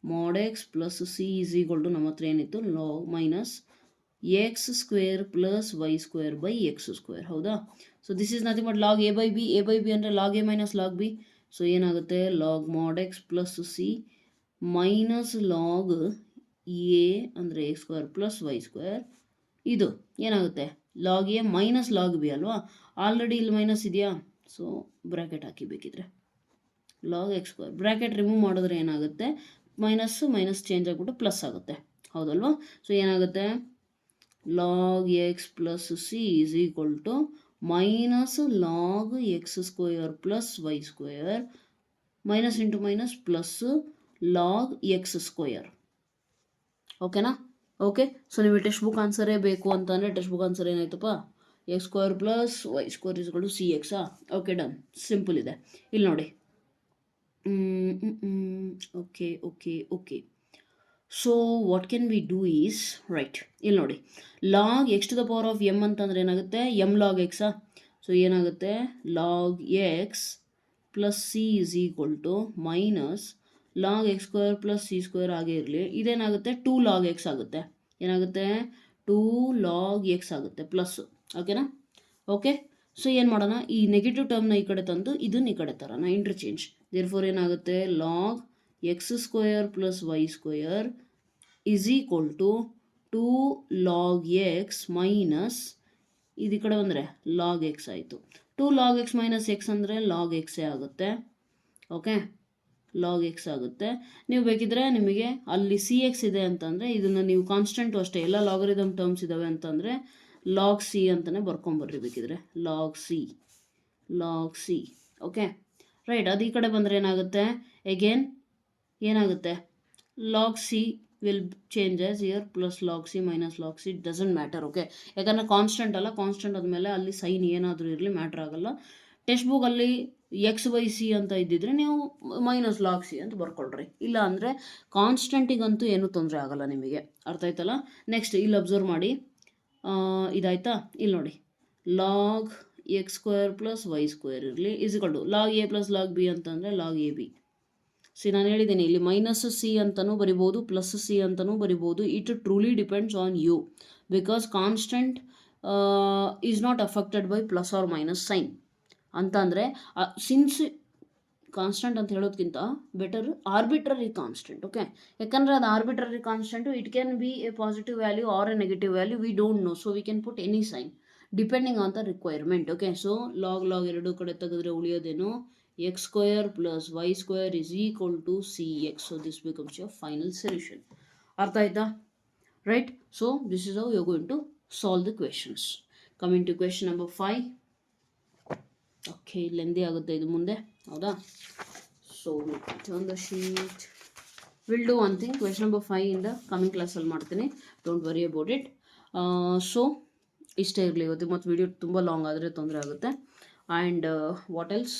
mod x plus c is equal to ನಮ್ಮ ಹತ್ರ ಏನಿತ್ತು, log minus x square plus y square by x square, ಹೌದಾ. So this is nothing but log a by b ಅಂದರೆ log a minus log b. So ಏನಾಗುತ್ತೆ, log mod x plus c minus log a ಅಂದರೆ x square plus y square. ಇದು ಏನಾಗುತ್ತೆ, log a minus log b ಅಲ್ವಾ, already ಇಲ್ಲಿ minus ಇದೆಯಾ. So bracket ಹಾಕಿ ಬೇಕಿದ್ರೆ log x square, bracket remove ಮಾಡಿದ್ರೆ ಏನಾಗುತ್ತೆ, ಮೈನಸ್ ಚೇಂಜ್ ಆಗಿಬಿಟ್ಟು ಪ್ಲಸ್ ಆಗುತ್ತೆ, ಹೌದಲ್ವಾ. ಸೊ ಏನಾಗುತ್ತೆ, log x plus c is equal to minus log x square plus y square minus into minus plus log x square. ಓಕೆನಾ. Okay, so ನಿಮಗೆ text book ಆನ್ಸರೇ ಬೇಕು ಅಂತಂದರೆ ಟೆಕ್ಸ್ಟ್ ಬುಕ್ ಆನ್ಸರ್ ಏನಾಯ್ತಪ್ಪ, x square plus y square ಇಸ್ಗಳು c ಎಕ್ಸಾ. Okay, done, simple ಇದೆ. ಇಲ್ಲಿ ನೋಡಿ, okay okay okay. So what can we do is, right, ಇಲ್ಲಿ ನೋಡಿ, log x to the power of M ಅಂತಂದರೆ ಏನಾಗುತ್ತೆ, ಎಮ್ ಲಾಗ್ ಎಕ್ಸಾ. ಸೊ ಏನಾಗುತ್ತೆ, log x plus c is equal to minus log x square plus c square ಆಗೇ ಇರಲಿ, ಇದೇನಾಗುತ್ತೆ 2 log x ಆಗುತ್ತೆ, ಏನಾಗುತ್ತೆ 2 ಲಾಗ್ ಎಕ್ಸ್ ಆಗುತ್ತೆ ಪ್ಲಸ್. ಓಕೆನಾ. ಓಕೆ, ಸೊ ಏನು ಮಾಡೋಣ, ಈ ನೆಗೆಟಿವ್ ಟರ್ಮ್ನ ಈ ಕಡೆ ತಂದು ಇದನ್ನ ಈ ಕಡೆ ತರೋಣ, ಇಂಟರ್ಚೇಂಜ್. ದೇರ್ಫೋರ್ ಏನಾಗುತ್ತೆ, log x square plus y square is equal to 2 log x minus ಇದು ಈ ಕಡೆ ಬಂದರೆ ಲಾಗ್ ಎಕ್ಸ್ ಆಯಿತು. 2 ಲಾಗ್ ಎಕ್ಸ್ ಮೈನಸ್ ಎಕ್ಸ್ ಅಂದರೆ ಲಾಗ್ ಎಕ್ಸೇ ಆಗುತ್ತೆ. ಓಕೆ, ಲಾಗ್ ಎಕ್ಸ್ ಆಗುತ್ತೆ. ನೀವು ಬೇಕಿದ್ರೆ ನಿಮಗೆ ಅಲ್ಲಿ ಸಿ ಎಕ್ಸ್ ಇದೆ ಅಂತಂದರೆ ಇದನ್ನು ನೀವು ಕಾನ್ಸ್ಟೆಂಟು ಅಷ್ಟೇ, ಎಲ್ಲ ಲಾಗರಿದಮ್ ಟರ್ಮ್ಸ್ ಇದ್ದಾವೆ ಅಂತಂದರೆ ಲಾಗ್ ಸಿ ಅಂತಲೇ ಬರ್ಕೊಂಬರ್ರಿ ಬೇಕಿದ್ರೆ, ಲಾಗ್ ಸಿ. Okay, right. ಅದು ಈ ಕಡೆ ಬಂದರೆ ಏನಾಗುತ್ತೆ, ಎಗೇನ್ ಏನಾಗುತ್ತೆ, log C will change as year plus log C minus log C, doesn't matter. Okay, ಯಾಕಂದರೆ ಕಾನ್ಸ್ಟೆಂಟ್ ಅಲ್ಲ, ಕಾನ್ಸ್ಟೆಂಟ್ ಆದಮೇಲೆ ಅಲ್ಲಿ ಸೈನ್ ಏನಾದರೂ ಇರಲಿ ಮ್ಯಾಟ್ರ್ ಆಗೋಲ್ಲ. ಟೆಕ್ಸ್ಟ್ ಬುಕ್ಕಲ್ಲಿ ಎಕ್ಸ್ ಬೈ ಸಿ ಅಂತ ಇದ್ದಿದ್ರೆ ನೀವು ಮೈನಸ್ ಲಾಗ್ ಸಿ ಅಂತ ಬರ್ಕೊಳ್ರಿ, ಇಲ್ಲ ಅಂದರೆ ಕಾನ್ಸ್ಟೆಂಟಿಗಂತೂ ಏನೂ ತೊಂದರೆ ಆಗೋಲ್ಲ ನಿಮಗೆ, ಅರ್ಥ ಆಯ್ತಲ್ಲ. ನೆಕ್ಸ್ಟ್ ಇಲ್ಲಿ ಅಬ್ಸರ್ವ್ ಮಾಡಿ, ಇದಾಯ್ತಾ, ಇಲ್ಲಿ ನೋಡಿ, log x square plus y square ಇರಲಿ ಇಸ್ಕೊಂಡು log a plus log b ಅಂತಂದರೆ ಲಾಗ್ ಎ ಬಿ. ಸಿ ನಾನು ಹೇಳಿದ್ದೀನಿ ಇಲ್ಲಿ ಮೈನಸ್ ಸಿ ಅಂತಲೂ ಬರಿಬೋದು, ಪ್ಲಸ್ ಸಿ ಅಂತಲೂ ಬರಿಬೋದು. It truly depends on you, because constant is not affected by plus or minus sign ಅಂತಂದರೆ, ಸಿನ್ಸ್ ಕಾನ್ಸ್ಟೆಂಟ್ ಅಂತ ಹೇಳೋದಕ್ಕಿಂತ ಬೆಟರ್ ಆರ್ಬಿಟ್ರರಿ ಕಾನ್ಸ್ಟೆಂಟ್. ಓಕೆ, ಯಾಕಂದರೆ ಅದು arbitrary constant, it can be a positive value or a negative value, we don't know, so we can put any sign depending on the requirement. Okay, so log ಎರಡು ಕಡೆ ತೆಗೆದ್ರೆ ಉಳಿಯೋದೇನು, x square plus y square is equal to C x. So this becomes your final solution. ಅರ್ಥ ಆಯ್ತಾ, right. So this is how you are going to solve the questions. Coming to question number 5. Okay, lengthy ಆಗುತ್ತೆ ಇದು ಮುಂದೆ, ಹೌದಾ. So turn the sheet. Will do one thing, question number 5 ಇಂದ coming ಕ್ಲಾಸಲ್ಲಿ ಮಾಡ್ತೀನಿ, don't worry about it. So ಇಷ್ಟೇ ಇರಲಿ ಇವತ್ತು, ಮತ್ತು ವಿಡಿಯೋ ತುಂಬ ಲಾಂಗ್ ಆದರೆ ತೊಂದರೆ ಆಗುತ್ತೆ. ಆ್ಯಂಡ್ ವಾಟ್ ಎಲ್ಸ್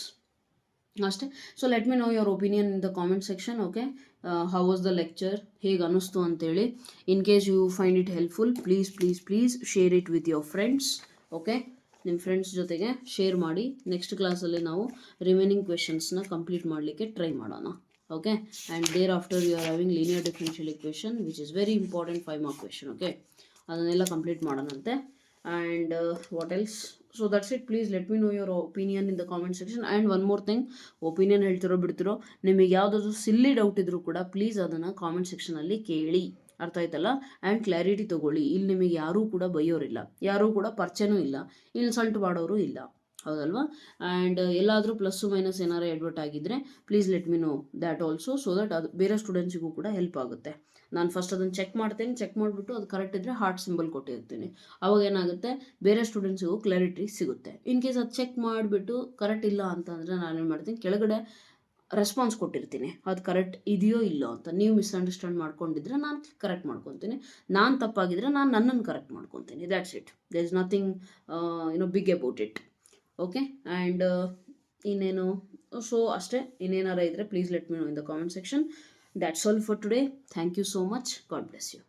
ಅಷ್ಟೇ. So let me know your opinion in the comment section. Okay, how was the lecture, ಹೇಗೆ ಅನ್ನಿಸ್ತು ಅಂತೇಳಿ. In case you find it helpful, please share it with your friends. Okay, ನಿಮ್ಮ friends ಜೊತೆಗೆ share ಮಾಡಿ. Next ಕ್ಲಾಸಲ್ಲಿ ನಾವು remaining ಕ್ವೆಶನ್ಸ್ನ complete ಮಾಡಲಿಕ್ಕೆ ಟ್ರೈ ಮಾಡೋಣ. Okay, and thereafter you are having linear differential equation which is very important 5 mark question. Okay, ಅದನ್ನೆಲ್ಲ complete ಮಾಡೋಣಂತೆ. And what else, so that's it. Please let me know your opinion in the comment section. And one more thing, opinion ಹೇಳ್ತಿರೋ ಬಿಡ್ತಿರೋ, ನಿಮಗೆ ಯಾವುದಾದ್ರು ಸಿಲ್ಲಿ doubt ಇದ್ದರೂ ಕೂಡ please ಅದನ್ನು comment ಸೆಕ್ಷನಲ್ಲಿ ಕೇಳಿ, ಅರ್ಥ ಆಯ್ತಲ್ಲ. ಆ್ಯಂಡ್ ಕ್ಲಾರಿಟಿ ತೊಗೊಳ್ಳಿ. ಇಲ್ಲಿ ನಿಮಗೆ ಯಾರೂ ಕೂಡ ಬೈಯೋರಿಲ್ಲ, ಯಾರೂ ಕೂಡ ಪರಿಚಯನೂ ಇಲ್ಲ, ಇನ್ಸಲ್ಟ್ ಮಾಡೋರು ಇಲ್ಲ, ಹೌದಲ್ವಾ? ಆ್ಯಂಡ್ ಎಲ್ಲಾದರೂ ಪ್ಲಸ್ಸು ಮೈನಸ್ ಏನಾರು ಎಡ್ವರ್ಟ್ ಆಗಿದ್ದರೆ please let me know that also, so that ಅದು ಬೇರೆ ಸ್ಟೂಡೆಂಟ್ಸಿಗೂ ಕೂಡ ಹೆಲ್ಪ್ ಆಗುತ್ತೆ. ನಾನು ಫಸ್ಟ್ ಅದನ್ನು ಚೆಕ್ ಮಾಡ್ತೀನಿ, ಚೆಕ್ ಮಾಡಿಬಿಟ್ಟು ಅದು ಕರೆಕ್ಟ್ ಇದ್ದರೆ ಹಾರ್ಟ್ ಸಿಂಬಲ್ ಕೊಟ್ಟಿರ್ತೀನಿ. ಅವಾಗ ಏನಾಗುತ್ತೆ, ಬೇರೆ ಸ್ಟೂಡೆಂಟ್ಸಿಗೂ ಕ್ಲಾರಿಟಿ ಸಿಗುತ್ತೆ. ಇನ್ ಕೇಸ್ ಅದು ಚೆಕ್ ಮಾಡಿಬಿಟ್ಟು ಕರೆಕ್ಟ್ ಇಲ್ಲ ಅಂತಂದರೆ ನಾನೇನು ಮಾಡ್ತೀನಿ, ಕೆಳಗಡೆ ರೆಸ್ಪಾನ್ಸ್ ಕೊಟ್ಟಿರ್ತೀನಿ, ಅದು ಕರೆಕ್ಟ್ ಇದೆಯೋ ಇಲ್ಲೋ ಅಂತ. ನೀವು ಮಿಸ್ಅಂಡರ್ಸ್ಟ್ಯಾಂಡ್ ಮಾಡ್ಕೊಂಡಿದ್ರೆ ನಾನು ಕರೆಕ್ಟ್ ಮಾಡ್ಕೊತೀನಿ, ನಾನು ತಪ್ಪಾಗಿದ್ದರೆ ನಾನು ನನ್ನನ್ನು ಕರೆಕ್ಟ್ ಮಾಡ್ಕೊತೀನಿ. That's it. There is nothing big about it. Okay, and ಇನ್ನೇನು, ಸೊ ಅಷ್ಟೇ. ಇನ್ನೇನಾರ ಇದ್ದರೆ please let me know in the comment section. That's all for today. Thank you so much. God bless you.